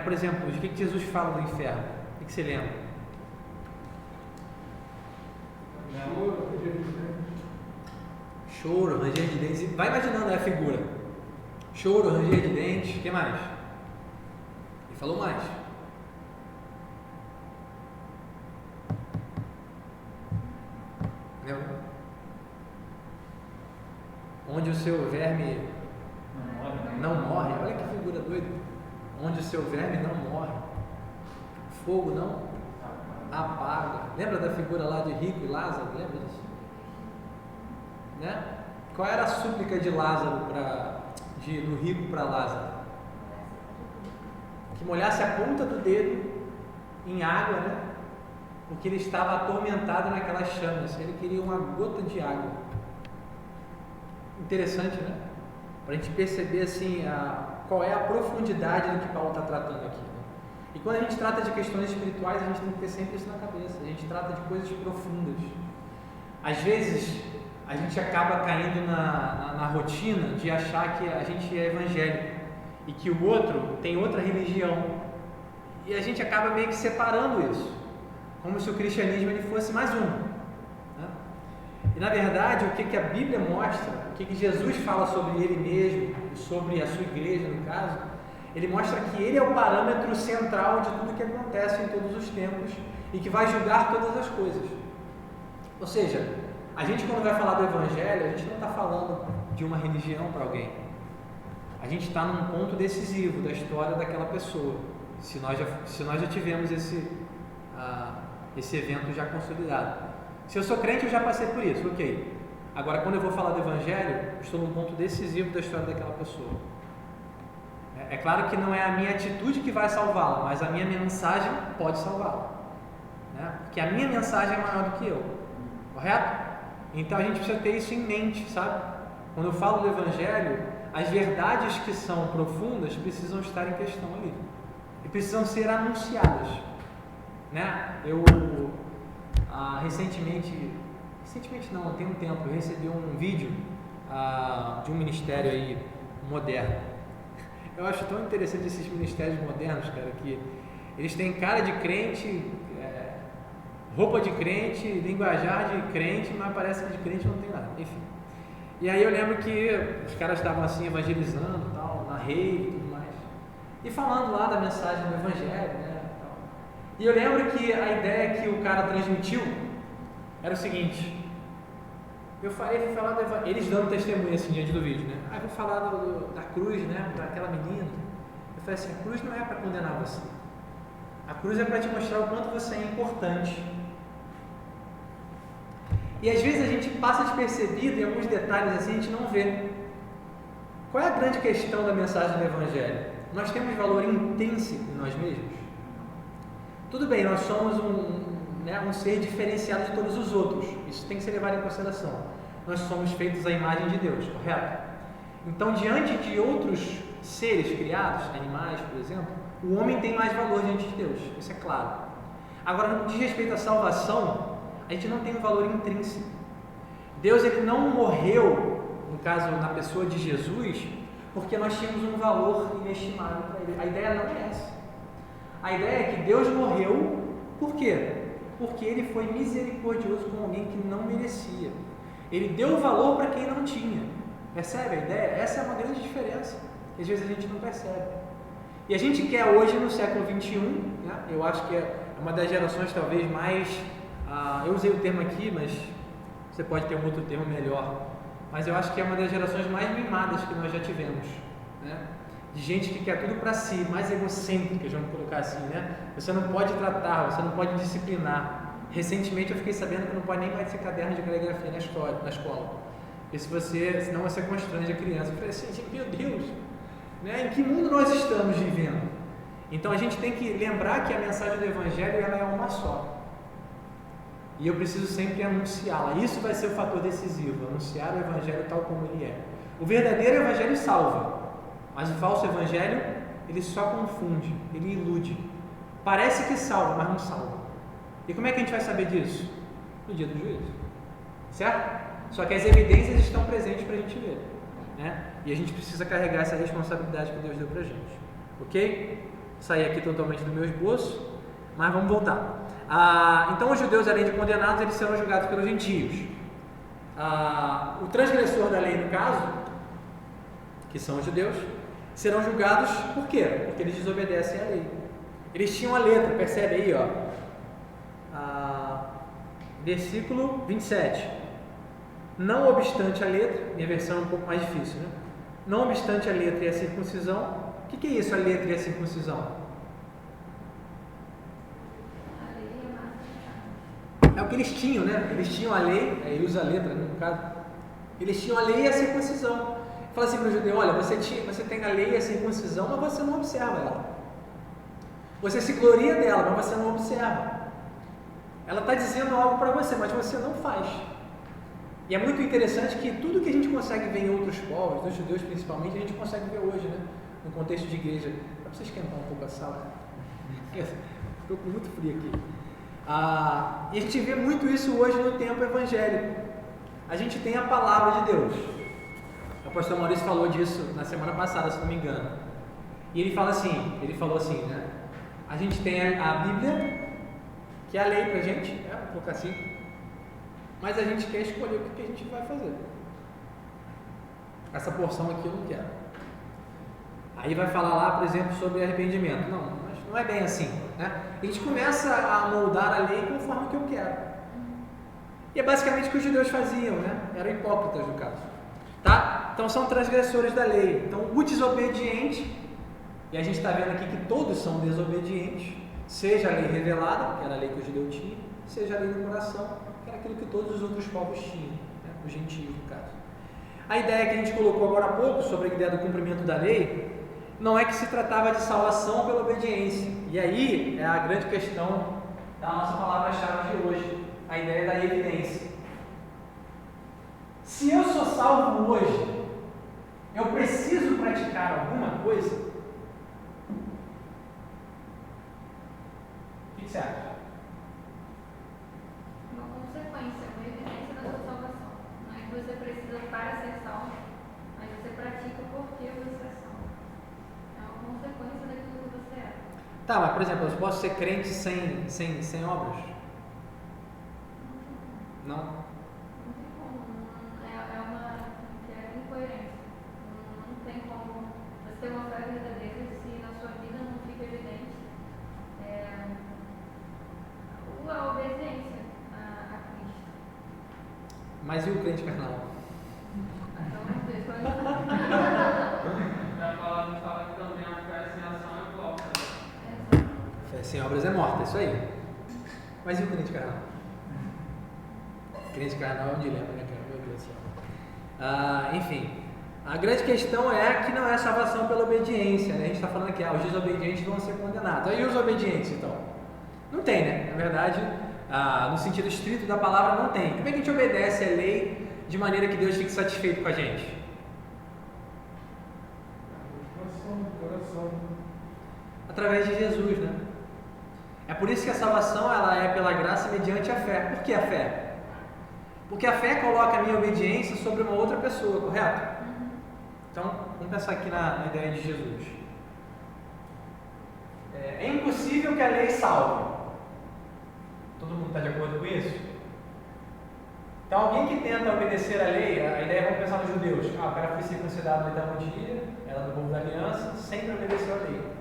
Por exemplo, de que Jesus fala do inferno? O que você lembra? Choro, ranger de dentes. Vai imaginando a figura. Choro, ranger de dentes. O que mais? Ele falou mais. Onde o seu verme não morre. Olha que figura doida. Onde o seu verme não morre. Fogo não apaga. Lembra da figura lá de Rico e Lázaro? Lembra disso? Qual era a súplica de Lázaro do Rico para Lázaro? Que molhasse a ponta do dedo em água, porque ele estava atormentado naquelas chamas. Ele queria uma gota de água. Interessante, para a gente perceber assim qual é a profundidade do que Paulo está tratando aqui. E quando a gente trata de questões espirituais, a gente tem que ter sempre isso na cabeça. A gente trata de coisas profundas. Às vezes a gente acaba caindo na rotina de achar que a gente é evangélico e que o outro tem outra religião, e a gente acaba meio que separando isso, como se o cristianismo ele fosse mais uma. E na verdade, o que a Bíblia mostra, o que Jesus fala sobre ele mesmo, sobre a sua igreja no caso, ele mostra que ele é o parâmetro central de tudo que acontece em todos os tempos e que vai julgar todas as coisas. Ou seja, a gente quando vai falar do Evangelho, a gente não está falando de uma religião para alguém. A gente está num ponto decisivo da história daquela pessoa, se nós já tivemos esse evento já consolidado. Se eu sou crente, eu já passei por isso, ok. Agora, quando eu vou falar do Evangelho, eu estou num ponto decisivo da história daquela pessoa. É claro que não é a minha atitude que vai salvá-la, mas a minha mensagem pode salvá-la. Porque a minha mensagem é maior do que eu. Correto? Então a gente precisa ter isso em mente, sabe? Quando eu falo do Evangelho, as verdades que são profundas precisam estar em questão ali. E precisam ser anunciadas. Eu... recentemente não, tem um tempo, eu recebi um vídeo de um ministério aí moderno. Eu acho tão interessante esses ministérios modernos, cara, que eles têm cara de crente, roupa de crente, linguajar de crente, mas parece que de crente não tem nada, enfim. E aí eu lembro que os caras estavam assim evangelizando, tal, na rede e tudo mais, e falando lá da mensagem do Evangelho, tal. E eu lembro que a ideia que o cara transmitiu era o seguinte: eu fui falar do evangelho, eles dando testemunho assim diante do vídeo, né? Aí eu vou falar da cruz, né, para aquela menina. Eu falei assim, a cruz não é para condenar você. A cruz é para te mostrar o quanto você é importante. E às vezes a gente passa despercebido em alguns detalhes assim, a gente não vê. Qual é a grande questão da mensagem do evangelho? Nós temos valor intrínseco em nós mesmos? Tudo bem, nós somos um ser diferenciado de todos os outros. Isso tem que ser levado em consideração. Nós somos feitos à imagem de Deus, correto? Então, diante de outros seres criados, animais, por exemplo, o homem tem mais valor diante de Deus. Isso é claro. Agora, no que diz respeito à salvação, a gente não tem um valor intrínseco. Deus ele não morreu, no caso, na pessoa de Jesus, porque nós tínhamos um valor inestimável para ele. A ideia não é essa. A ideia é que Deus morreu, por quê? Porque ele foi misericordioso com alguém que não merecia. Ele deu valor para quem não tinha. Percebe a ideia? Essa é uma grande diferença, que às vezes a gente não percebe. E a gente quer hoje, no século XXI, né? Eu acho que é uma das gerações talvez mais... eu usei o termo aqui, mas você pode ter um outro termo melhor. Mas eu acho que é uma das gerações mais mimadas que nós já tivemos, né? De gente que quer tudo para si, mais egocêntricas, vamos colocar assim, né? Você não pode tratar, você não pode disciplinar. Recentemente eu fiquei sabendo que não pode nem mais ser caderno de caligrafia na escola. E senão você constrange a criança. Eu falei assim, meu Deus, né? Em que mundo nós estamos vivendo? Então a gente tem que lembrar que a mensagem do Evangelho ela é uma só. E eu preciso sempre anunciá-la. Isso vai ser o fator decisivo, anunciar o Evangelho tal como ele é. O verdadeiro Evangelho salva, mas o falso Evangelho, ele só confunde, ele ilude. Parece que salva, mas não salva. E como é que a gente vai saber disso? No dia do juízo. Certo? Só que as evidências estão presentes para a gente ver, né? E a gente precisa carregar essa responsabilidade que Deus deu para a gente. Ok? Saí aqui totalmente do meu esboço, mas vamos voltar. Então os judeus, além de condenados, eles serão julgados pelos gentios. O transgressor da lei, no caso, que são os judeus, serão julgados por quê? Porque eles desobedecem à lei. Eles tinham a letra, percebe aí, ó. Versículo 27. Não obstante a letra, minha versão é um pouco mais difícil, né? Não obstante a letra e a circuncisão. O que é isso, a letra e a circuncisão? É o que eles tinham, né? Eles tinham a lei, ele usa a letra, no caso. Eles tinham a lei e a circuncisão. Fala assim para o judeu, olha, você tem a lei e a circuncisão, mas você não observa ela. Você se gloria dela, mas você não observa. Ela está dizendo algo para você, mas você não faz. E é muito interessante que tudo que a gente consegue ver em outros povos, dos judeus principalmente, a gente consegue ver hoje, né? No contexto de igreja. Para você esquentar um pouco a sala. Estou com muito frio aqui. E a gente vê muito isso hoje no tempo evangélico. A gente tem a palavra de Deus. O apóstolo Maurício falou disso na semana passada, se não me engano. E ele falou assim, né? A gente tem a Bíblia, que é a lei pra gente, né? Vou colocar assim. Mas a gente quer escolher o que a gente vai fazer. Essa porção aqui eu não quero. Aí vai falar lá, por exemplo, sobre arrependimento. Não, mas não é bem assim, né? A gente começa a moldar a lei conforme o que eu quero. E é basicamente o que os judeus faziam, né? Eram hipócritas no caso. Tá? Então são transgressores da lei. Então o desobediente, e a gente está vendo aqui que todos são desobedientes, seja a lei revelada, que era a lei que o judeu tinha, seja a lei do coração, que era aquilo que todos os outros povos tinham, né? Os gentios no caso. A ideia que a gente colocou agora há pouco sobre a ideia do cumprimento da lei, não é que se tratava de salvação pela obediência. E aí é a grande questão da nossa palavra-chave de hoje, a ideia da evidência. Se eu sou salvo hoje, eu preciso praticar alguma coisa? O que você acha?
Uma consequência, uma evidência da sua salvação. Não é que você precisa para ser salvo, mas você pratica porque você é salvo. É uma consequência daquilo que você é.
Tá, mas por exemplo, eu posso ser crente sem obras? Não?
Não tem como. É uma incoerência. Não tem como você ter uma fé verdadeira se na sua vida não fica evidente a obediência a Cristo.
Mas e o crente carnal?
Então, os dois, quando
A palavra fala que também a fé sem ação é morta.
Fé sem obras é morta, isso aí. Mas e o crente carnal? Crente carnal é um dilema, né, cara? Meu Deus do céu. Enfim, a grande questão é que não é salvação pela obediência, né? A gente está falando aqui, os desobedientes vão ser condenados. Aí os obedientes, então? Não tem, né? Na verdade, no sentido estrito da palavra, não tem. Como é que a gente obedece a lei de maneira que Deus fique satisfeito com a gente?
Coração.
Através de Jesus, né? É por isso que a salvação ela é pela graça mediante a fé. Por que a fé? Porque a fé coloca a minha obediência sobre uma outra pessoa, correto? Então, vamos pensar aqui na ideia de Jesus. É impossível que a lei salve. Todo mundo está de acordo com isso? Então, alguém que tenta obedecer a lei, a ideia, vamos pensar nos judeus. O cara foi circuncidado no oitavo dia, era do povo da aliança, sempre obedeceu a lei.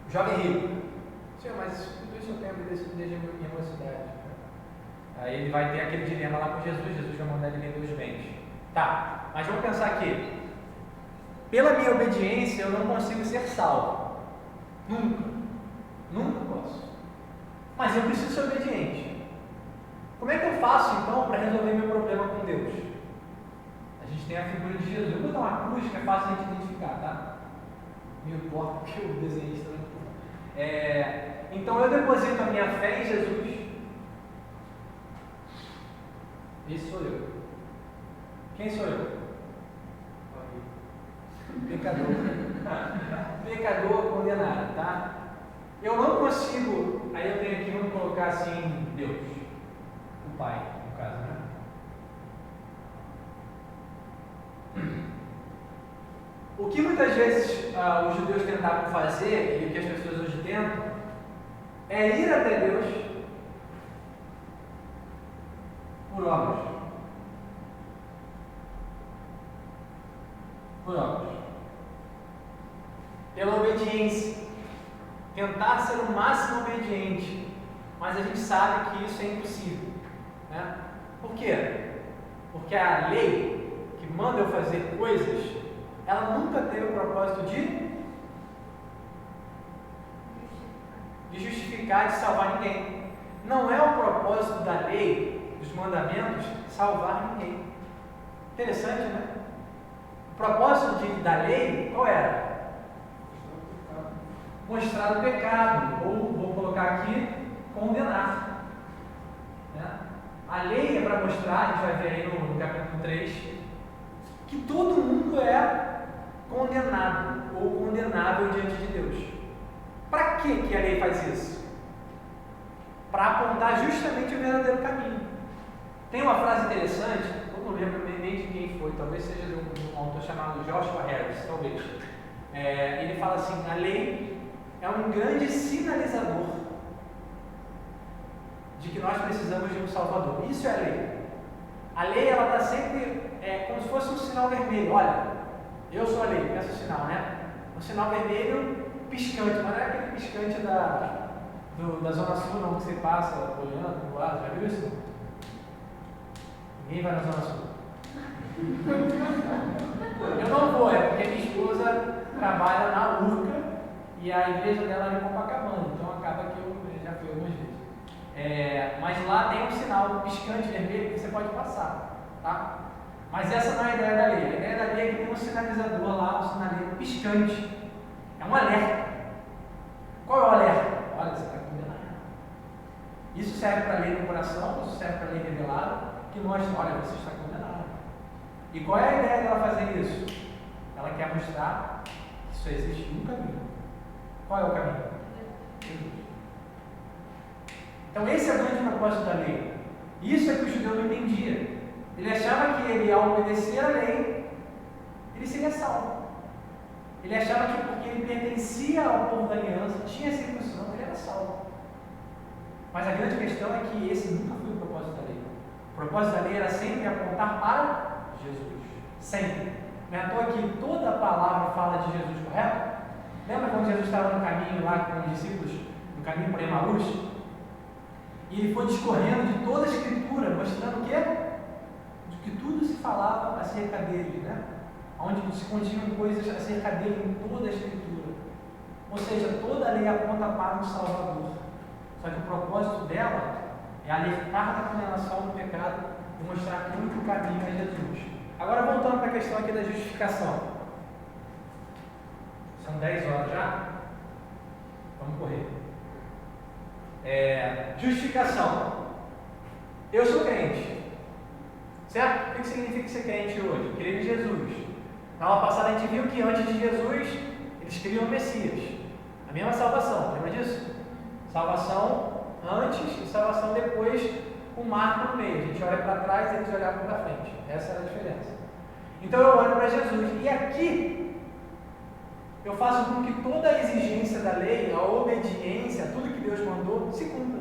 O jovem rico. Senhor, mas tudo isso eu tenho obedecido desde a minha mocidade. Aí ele vai ter aquele dilema lá com Jesus. Jesus vai mandar ele vender os bens. Tá, mas vamos pensar aqui. Pela minha obediência, eu não consigo ser salvo. Nunca. Nunca posso. Mas eu preciso ser obediente. Como é que eu faço, então, para resolver meu problema com Deus? A gente tem a figura de Jesus. Eu vou dar uma cruz que é fácil a gente identificar, tá? Me importa porque eu desenhei isso também. Então, eu deposito a minha fé em Jesus. Esse sou eu. Quem sou eu? Pecador. Pecador condenado, tá? Eu não consigo. Aí eu tenho aqui, vamos colocar assim, Deus. O Pai, no caso, né? O que muitas vezes os judeus tentavam fazer, e o que as pessoas hoje tentam, é ir até Deus por obras. Por obras. Pela obediência. Tentar ser o máximo obediente. Mas a gente sabe que isso é impossível. Né? Por quê? Porque a lei que manda eu fazer coisas, ela nunca teve o propósito de justificar, de salvar ninguém. Não é o propósito da lei, dos mandamentos, salvar ninguém. Interessante, né? O propósito da lei, qual era? Mostrar o pecado, ou vou colocar aqui, condenar. Né? A lei é para mostrar, a gente vai ver aí no capítulo 3, que todo mundo é condenado ou condenável diante de Deus. Para que a lei faz isso? Para apontar justamente o verdadeiro caminho. Tem uma frase interessante, eu não lembro nem de quem foi, talvez seja de um autor chamado Joshua Harris, talvez. Ele fala assim: a lei é um grande sinalizador de que nós precisamos de um Salvador. Isso é a lei. A lei, ela está sempre como se fosse um sinal vermelho. Olha, eu sou a lei, peço o sinal, né? Um sinal vermelho piscante, mas não é aquele piscante da Zona Sul, não, que você passa olhando do lado. Já viu isso? Ninguém vai na Zona Sul. Eu não vou, porque minha esposa trabalha na Urca e a igreja dela é em Copacabana, então acaba que eu já fui algumas vezes. Mas lá tem um sinal piscante vermelho que você pode passar, tá? Mas essa não é a ideia da lei. A ideia da lei é que tem um sinalizador lá, um sinaleiro piscante. É um alerta. Qual é o alerta? Olha, você está condenado. Isso serve para a lei no coração, isso serve para a lei revelada, que mostra, olha, você está condenado. E qual é a ideia dela fazer isso? Ela quer mostrar que só existe um caminho. Qual é o caminho? Jesus. Então esse é o grande propósito da lei. Isso é que o judeu não entendia. Ele achava que ele, ao obedecer a lei, ele seria salvo. Ele achava que porque ele pertencia ao povo da aliança, tinha circuncisão, ele era salvo. Mas a grande questão é que esse nunca foi o propósito da lei. O propósito da lei era sempre apontar para Jesus. Sempre. Não é à toa que toda a palavra fala de Jesus, correto? Lembra quando Jesus estava no caminho lá com os discípulos, no caminho por Emaús? E ele foi discorrendo de toda a Escritura, mostrando o quê? que tudo se falava acerca dele, né? Onde se continham coisas acerca dele em toda a Escritura. Ou seja, toda a lei aponta para um Salvador. Só que o propósito dela é alertar da condenação do pecado e mostrar que o único caminho é Jesus. Agora voltando para a questão aqui da justificação. São 10 horas já? Vamos correr. Justificação. Eu sou crente. Certo? O que significa ser crente hoje? Crer em Jesus. Na aula passada a gente viu que antes de Jesus, eles criam o Messias. A mesma salvação, lembra disso? Salvação antes e salvação depois, com marco no meio. A gente olha para trás e eles olhavam para frente. Essa era a diferença. Então eu olho para Jesus. E aqui, eu faço com que toda a exigência da lei, a obediência, tudo que Deus mandou, se cumpra.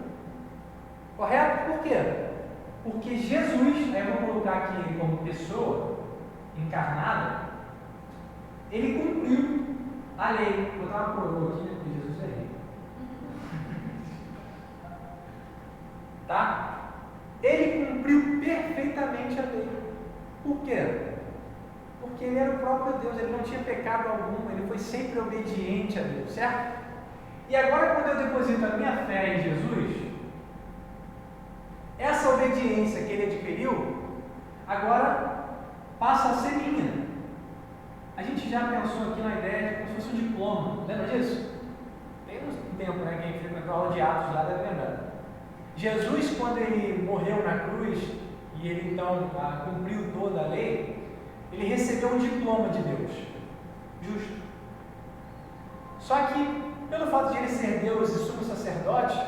Correto? Por quê? Porque Jesus, aí eu vou colocar aqui ele como pessoa encarnada, ele cumpriu a lei. Vou botar uma coroa aqui, né? Porque Jesus é rei. Tá? Ele cumpriu perfeitamente a lei. Por quê? Porque ele era o próprio Deus, ele não tinha pecado algum, ele foi sempre obediente a Deus, certo? E agora, quando eu deposito a minha fé em Jesus, essa obediência que ele adquiriu, agora passa a ser minha. A gente já pensou aqui na ideia de como se fosse um diploma, lembra disso? Tem um tempo, né? Quem frequentou a aula de Atos lá deve lembrar. Jesus, quando ele morreu na cruz, e ele então cumpriu toda a lei, ele recebeu um diploma de Deus, justo. Só que, pelo fato de ele ser Deus e sumo sacerdote,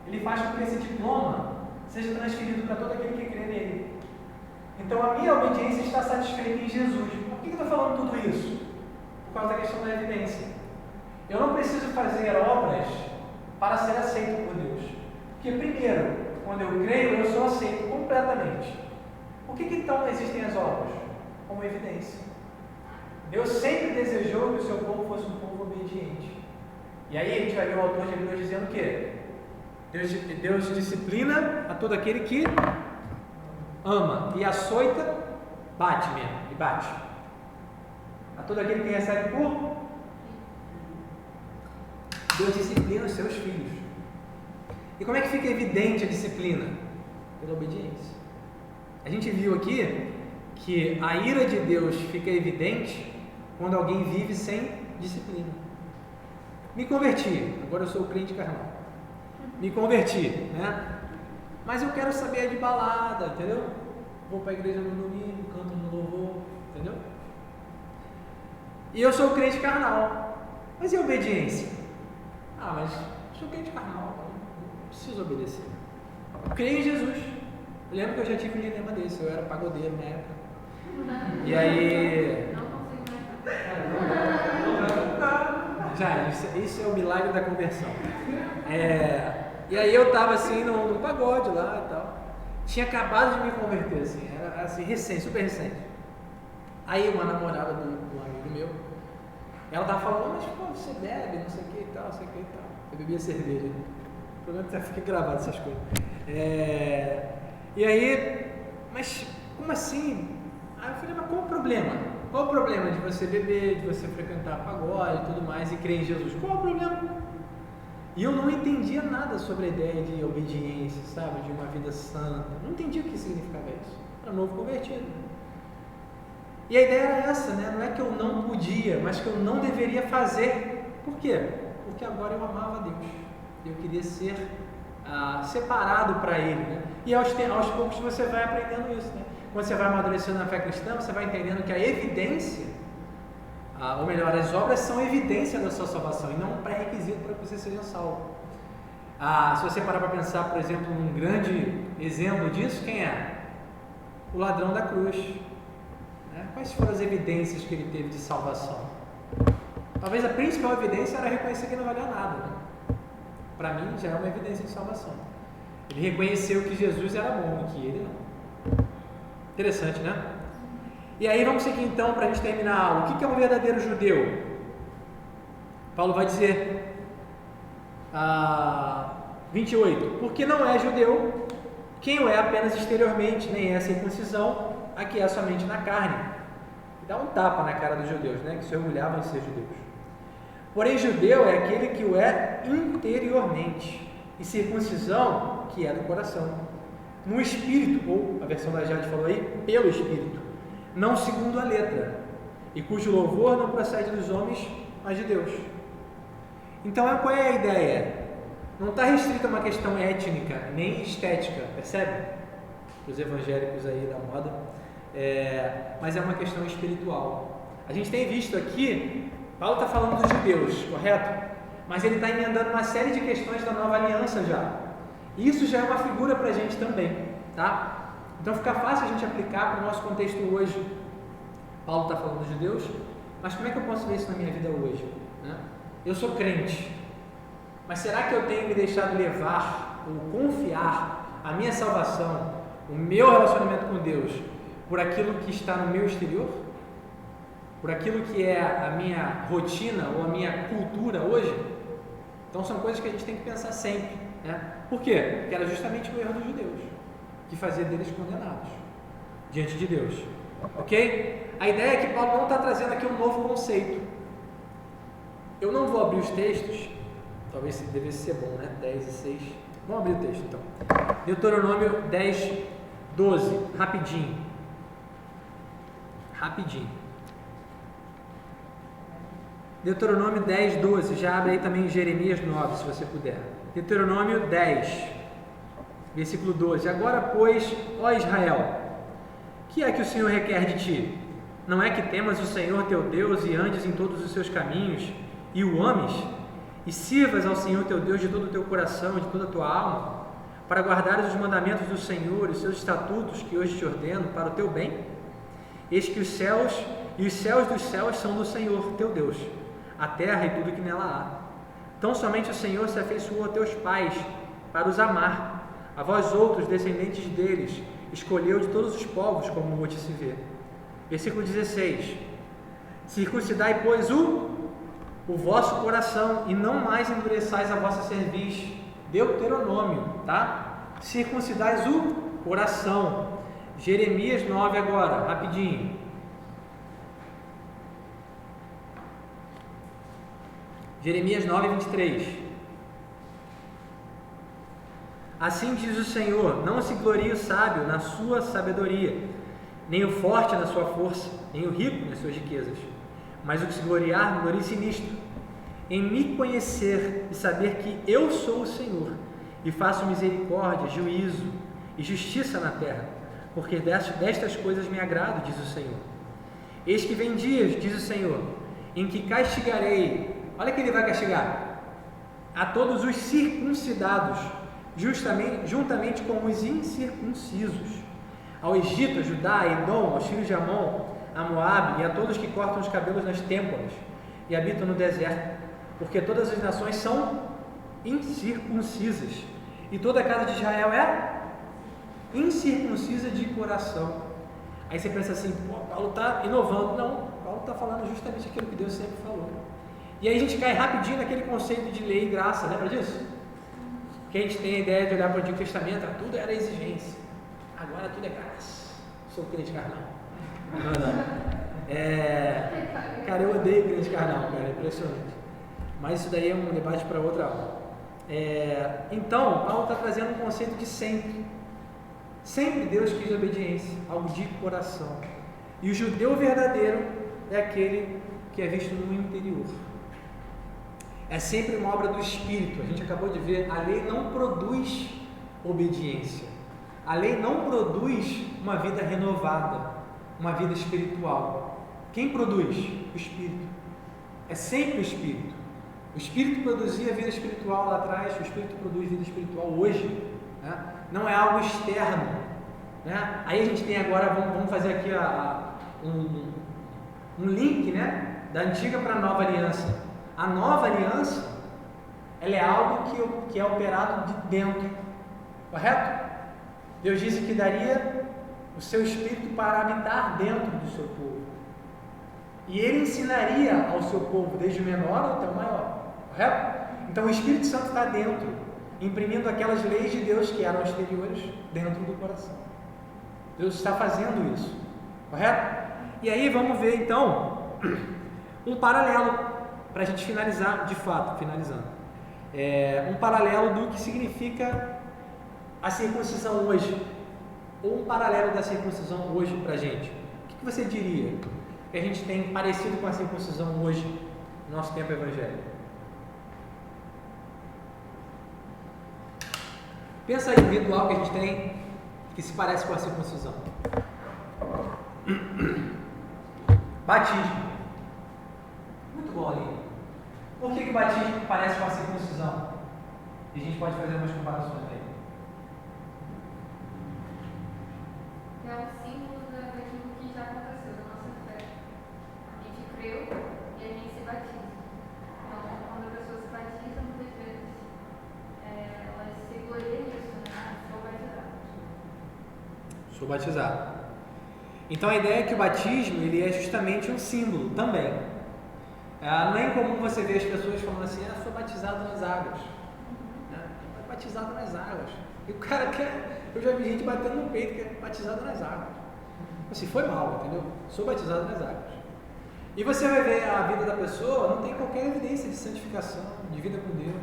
ele faz com que esse diploma seja transferido para todo aquele que crê nele. Então a minha obediência está satisfeita em Jesus. Por que eu estou falando tudo isso? Por causa da questão da evidência. Eu não preciso fazer obras para ser aceito por Deus. Porque primeiro, quando eu creio, eu sou aceito completamente. Por que então existem as obras? Como evidência. Deus sempre desejou que o seu povo fosse um povo obediente. E aí a gente vai ver o autor de Hebreus dizendo o quê? Deus disciplina a todo aquele que ama, e açoita, bate mesmo, e bate. A todo aquele que recebe por Deus disciplina os seus filhos. E como é que fica evidente a disciplina? Pela obediência. A gente viu aqui que a ira de Deus fica evidente quando alguém vive sem disciplina. Me converti, agora eu sou crente carnal. Me converti, né? Mas eu quero saber de balada, entendeu? Vou para a igreja no domingo, canto no louvor, entendeu? E eu sou crente carnal. Mas e a obediência? Mas sou crente carnal, não preciso obedecer. Eu creio em Jesus. Eu lembro que eu já tive um dilema desse, eu era pagodeiro na época. E aí...
Não consigo mais.
Já, isso é o milagre da conversão. E aí eu estava assim no pagode lá e tal. Tinha acabado de me converter, assim, era assim, recente, super recente. Aí uma namorada de um amigo meu, ela tava falando, mas pô, você bebe, não sei o que e tal, não sei o que e tal. Eu bebia cerveja. O problema é que fica gravado essas coisas. E aí, mas como assim? Aí eu falei, mas qual o problema? Qual o problema de você beber, de você frequentar pagode e tudo mais e crer em Jesus? Qual o problema? E eu não entendia nada sobre a ideia de obediência, sabe? De uma vida santa. Não entendia o que significava isso. Era novo convertido. E a ideia era essa, né? Não é que eu não podia, mas que eu não deveria fazer. Por quê? Porque agora eu amava a Deus. Eu queria ser separado para Ele, né? E aos poucos você vai aprendendo isso, né? Quando você vai amadurecendo na fé cristã, você vai entendendo que a evidência, ou melhor, as obras são evidência da sua salvação e não um pré-requisito para que você seja salvo. Se você parar para pensar, por exemplo, num grande exemplo disso, quem é? O ladrão da cruz. Né? Quais foram as evidências que ele teve de salvação? Talvez a principal evidência era reconhecer que não valia nada. Né? Para mim, já é uma evidência de salvação. Ele reconheceu que Jesus era bom e que ele não. Interessante, né? E aí vamos seguir então para a gente terminar a aula. O que é um verdadeiro judeu? Paulo vai dizer 28. Porque não é judeu quem o é apenas exteriormente, nem é a circuncisão, aqui somente na carne. E dá um tapa na cara dos judeus, né? Que se orgulhavam em ser judeus. Porém, judeu é aquele que o é interiormente, e circuncisão, que é do coração, no espírito, ou a versão da Jade falou aí, pelo espírito, não segundo a letra, e cujo louvor não procede dos homens, mas de Deus. Então, qual é a ideia? Não está restrito a uma questão étnica, nem estética, percebe? Os evangélicos aí da moda, mas é uma questão espiritual. A gente tem visto aqui, Paulo está falando dos judeus, correto? Mas ele está emendando uma série de questões da nova aliança já. Isso já é uma figura para a gente também, tá? Então fica fácil a gente aplicar para o nosso contexto hoje. Paulo está falando dos judeus, mas como é que eu posso ver isso na minha vida hoje? Né? Eu sou crente, mas será que eu tenho me deixado levar ou confiar a minha salvação, o meu relacionamento com Deus, por aquilo que está no meu exterior? Por aquilo que é a minha rotina ou a minha cultura hoje? Então são coisas que a gente tem que pensar sempre, né? Por quê? Porque era justamente o erro dos judeus, que fazia deles condenados diante de Deus, ok? A ideia é que Paulo não está trazendo aqui um novo conceito. Eu não vou abrir os textos, talvez devesse ser bom, né? 10 e 6. Vamos abrir o texto então. Deuteronômio 10, 12, rapidinho. Deuteronômio 10, 12, já abre aí também Jeremias 9, se você puder. Deuteronômio 10, versículo 12. Agora, pois, ó Israel, que é que o Senhor requer de ti? Não é que temas o Senhor teu Deus e andes em todos os seus caminhos e o ames, e sirvas ao Senhor teu Deus de todo o teu coração e de toda a tua alma, para guardares os mandamentos do Senhor e os seus estatutos que hoje te ordeno para o teu bem? Eis que os céus e os céus dos céus são do Senhor teu Deus, a terra e tudo que nela há. Tão somente o Senhor se afeiçoou a teus pais para os amar. A vós outros, descendentes deles, escolheu de todos os povos, como hoje se vê. Versículo 16. Circuncidai, pois, o vosso coração, e não mais endureçais a vossa cerviz. Deuteronômio, tá? Circuncidais o coração. Jeremias 9 agora, rapidinho. Jeremias 9, 23. Assim diz o Senhor: não se glorie o sábio na sua sabedoria, nem o forte na sua força, nem o rico nas suas riquezas. Mas o que se gloriar, glorie-se nisto, em me conhecer e saber que eu sou o Senhor, e faço misericórdia, juízo e justiça na terra, porque destas coisas me agrado, diz o Senhor. Eis que vem dias, diz o Senhor, em que castigarei. Olha que ele vai castigar a todos os circuncidados, juntamente com os incircuncisos, ao Egito, a Judá, a Edom, aos filhos de Amon, a Moabe e a todos que cortam os cabelos nas têmporas e habitam no deserto, porque todas as nações são incircuncisas e toda a casa de Israel é incircuncisa de coração. Aí você pensa assim, pô, Paulo está inovando. Não, Paulo está falando justamente aquilo que Deus sempre falou. E aí a gente cai rapidinho naquele conceito de lei e graça, lembra disso? Que a gente tem a ideia de olhar para o Antigo Testamento, tudo era exigência, agora tudo é graça. Sou crente carnal. Não. Cara, eu odeio crente carnal, cara, é impressionante. Mas isso daí é um debate para outra aula. Então, Paulo está trazendo um conceito de sempre. Sempre Deus quis obediência, algo de coração. E o judeu verdadeiro é aquele que é visto no interior. É sempre uma obra do Espírito. A gente acabou de ver, a lei não produz obediência. A lei não produz uma vida renovada, uma vida espiritual. Quem produz? O Espírito. É sempre o Espírito. O Espírito produzia vida espiritual lá atrás, o Espírito produz vida espiritual hoje. Né? Não é algo externo. Né? Aí a gente tem agora, vamos fazer aqui um link, né? Da antiga para a nova aliança. A nova aliança, ela é algo que é operado de dentro, correto? Deus disse que daria o seu Espírito para habitar dentro do seu povo. E Ele ensinaria ao seu povo, desde o menor até o maior, correto? Então o Espírito Santo está dentro, imprimindo aquelas leis de Deus que eram exteriores dentro do coração. Deus está fazendo isso, correto? E aí vamos ver então um paralelo para a gente finalizar, de fato, finalizando. Um paralelo do que significa a circuncisão hoje, ou um paralelo da circuncisão hoje para a gente. O que você diria que a gente tem parecido com a circuncisão hoje, no nosso tempo evangélico? Pensa aí no ritual que a gente tem que se parece com a circuncisão. Batismo. Muito bom ali. Por que o batismo parece com a circuncisão? E a gente pode fazer umas comparações aí.
É um símbolo daquilo que já aconteceu, da nossa fé. A gente creu e a gente se batiza. Então, quando a pessoa se batiza, muitas vezes ela se gloria nisso, né?
Sou batizado. Então a ideia é que o batismo ele é justamente um símbolo também. Não é incomum você ver as pessoas falando assim, sou batizado nas águas. Batizado nas águas. E o cara quer. Eu já vi gente batendo no peito que é batizado nas águas. Assim, foi mal, entendeu? Sou batizado nas águas. E você vai ver a vida da pessoa, não tem qualquer evidência de santificação, de vida com Deus.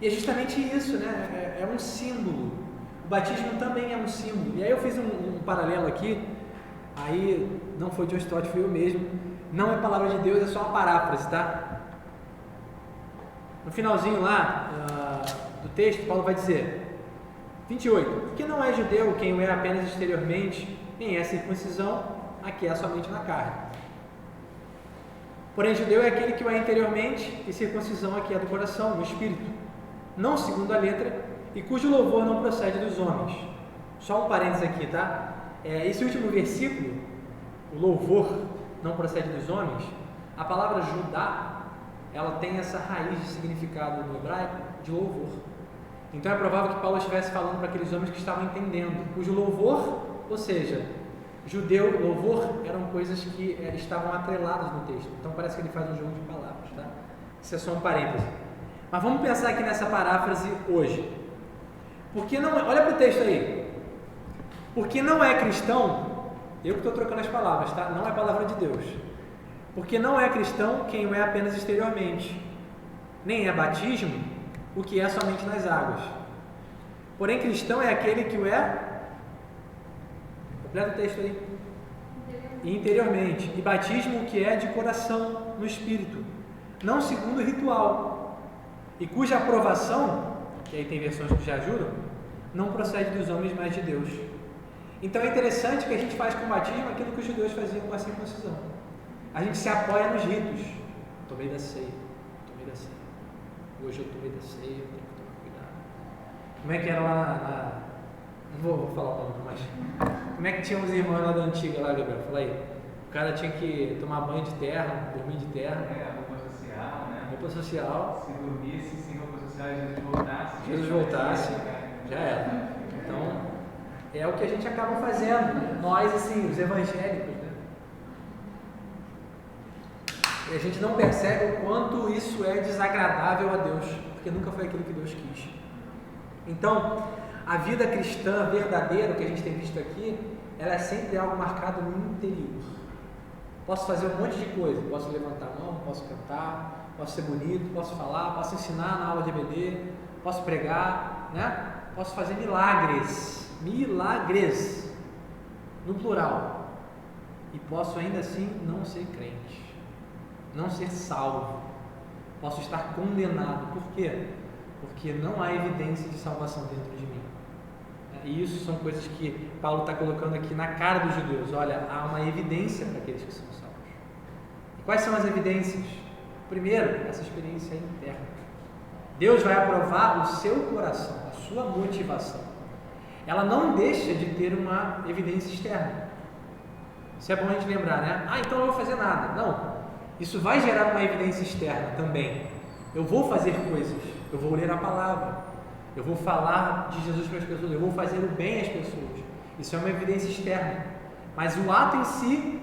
E é justamente isso, né? É um símbolo. O batismo também é um símbolo. E aí eu fiz um paralelo aqui, aí não foi John Stott, foi eu mesmo. Não é palavra de Deus, é só uma paráfrase, tá? No finalzinho lá do texto, Paulo vai dizer, 28, porque não é judeu quem o é apenas exteriormente, nem é circuncisão, aqui é somente na carne. Porém, judeu é aquele que o é interiormente, e circuncisão aqui é do coração, no espírito, não segundo a letra, e cujo louvor não procede dos homens. Só um parênteses aqui, tá? Esse último versículo, o louvor não procede dos homens, a palavra Judá, ela tem essa raiz de significado no hebraico de louvor. Então é provável que Paulo estivesse falando para aqueles homens que estavam entendendo, cujo louvor, ou seja, judeu, louvor, eram coisas que estavam atreladas no texto. Então parece que ele faz um jogo de palavras, tá? Isso é só um parêntese. Mas vamos pensar aqui nessa paráfrase hoje. Porque não, olha para o texto aí. Porque não é cristão, eu que estou trocando as palavras, tá? Não é palavra de Deus. Porque não é cristão quem o é apenas exteriormente, nem é batismo o que é somente nas águas. Porém, cristão é aquele que o é, completa o texto aí, interiormente, e batismo o que é de coração no espírito, não segundo o ritual, e cuja aprovação, que aí tem versões que já ajudam, não procede dos homens, mas de Deus. Então é interessante que a gente faz com o batismo aquilo que os judeus faziam com a circuncisão. A gente se apoia nos ritos. Tomei da ceia. Hoje eu tomei da ceia, eu tenho que tomar cuidado. Como é que era lá não vou falar o nome, mas como é que tinha os irmãos lá da antiga lá, Gabriel? Fala aí. O cara tinha que tomar banho de terra, dormir de terra.
Roupa social, né?
Roupa social.
Se dormisse sem roupa social e
Jesus voltasse, já era. Então, é o que a gente acaba fazendo. Nós, assim, os evangélicos, né? E a gente não percebe o quanto isso é desagradável a Deus, porque nunca foi aquilo que Deus quis. Então, a vida cristã verdadeira, que a gente tem visto aqui, ela é sempre algo marcado no interior. Posso fazer um monte de coisa, posso levantar a mão, posso cantar, posso ser bonito, posso falar, posso ensinar na aula de EBD, posso pregar, né? Posso fazer milagres, no plural, e posso ainda assim não ser crente, não ser salvo, posso estar condenado. Por quê? Porque não há evidência de salvação dentro de mim. E isso são coisas que Paulo está colocando aqui na cara dos judeus. Olha, há uma evidência para aqueles que são salvos. E quais são as evidências? Primeiro, essa experiência interna. Deus vai aprovar o seu coração, a sua motivação. Ela não deixa de ter uma evidência externa. Isso é bom a gente lembrar, né? Então eu não vou fazer nada. Não. Isso vai gerar uma evidência externa também. Eu vou fazer coisas. Eu vou ler a palavra. Eu vou falar de Jesus para as pessoas. Eu vou fazer o bem às pessoas. Isso é uma evidência externa. Mas o ato em si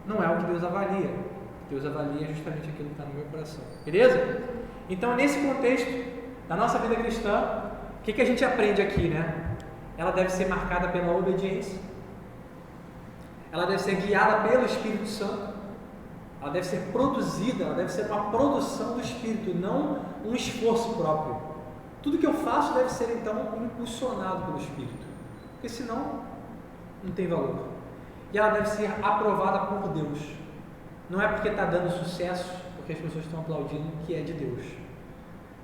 não é o que Deus avalia. Deus avalia justamente aquilo que está no meu coração. Beleza? Então, nesse contexto da nossa vida cristã, o que a gente aprende aqui, né? ela deve ser marcada pela obediência, ela deve ser guiada pelo Espírito Santo, ela deve ser produzida, ela deve ser uma produção do Espírito, não um esforço próprio. Tudo que eu faço deve ser então impulsionado pelo Espírito, porque senão não tem valor. E ela deve ser aprovada por Deus. Não é porque está dando sucesso, porque as pessoas estão aplaudindo, que é de Deus.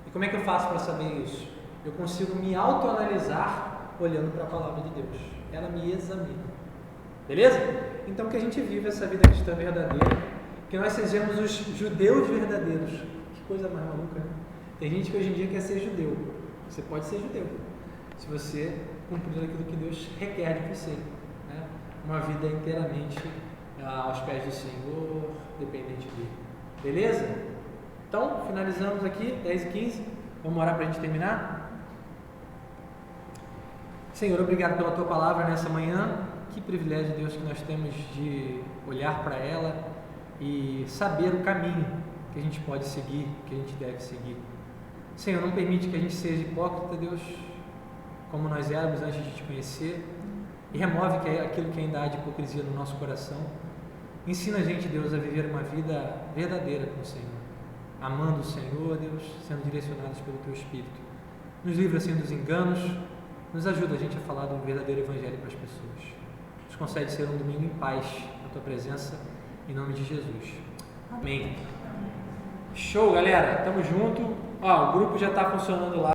E como é que eu faço para saber isso? Eu consigo me autoanalisar olhando para a palavra de Deus. Ela me examina. Beleza? Então que a gente viva essa vida cristã verdadeira, que nós sejamos os judeus verdadeiros. Que coisa mais maluca, né? Tem gente que hoje em dia quer ser judeu. Você pode ser judeu, se você cumprir aquilo que Deus requer de você, né? Uma vida inteiramente aos pés do Senhor, dependente dele. Beleza? Então, finalizamos aqui, 10h15. Vamos orar para a gente terminar? Senhor, obrigado pela Tua palavra nessa manhã. Que privilégio, Deus, que nós temos de olhar para ela e saber o caminho que a gente pode seguir, que a gente deve seguir. Senhor, não permite que a gente seja hipócrita, Deus, como nós éramos antes de Te conhecer, e remove aquilo que ainda há de hipocrisia no nosso coração. Ensina a gente, Deus, a viver uma vida verdadeira com o Senhor, amando o Senhor, Deus, sendo direcionados pelo Teu Espírito. Nos livra, assim, dos enganos, nos ajuda a gente a falar do verdadeiro Evangelho para as pessoas. Nos concede ser um domingo em paz, na Tua presença, em nome de Jesus. Amém. Show, galera, tamo junto. Ó, o grupo já está funcionando lá.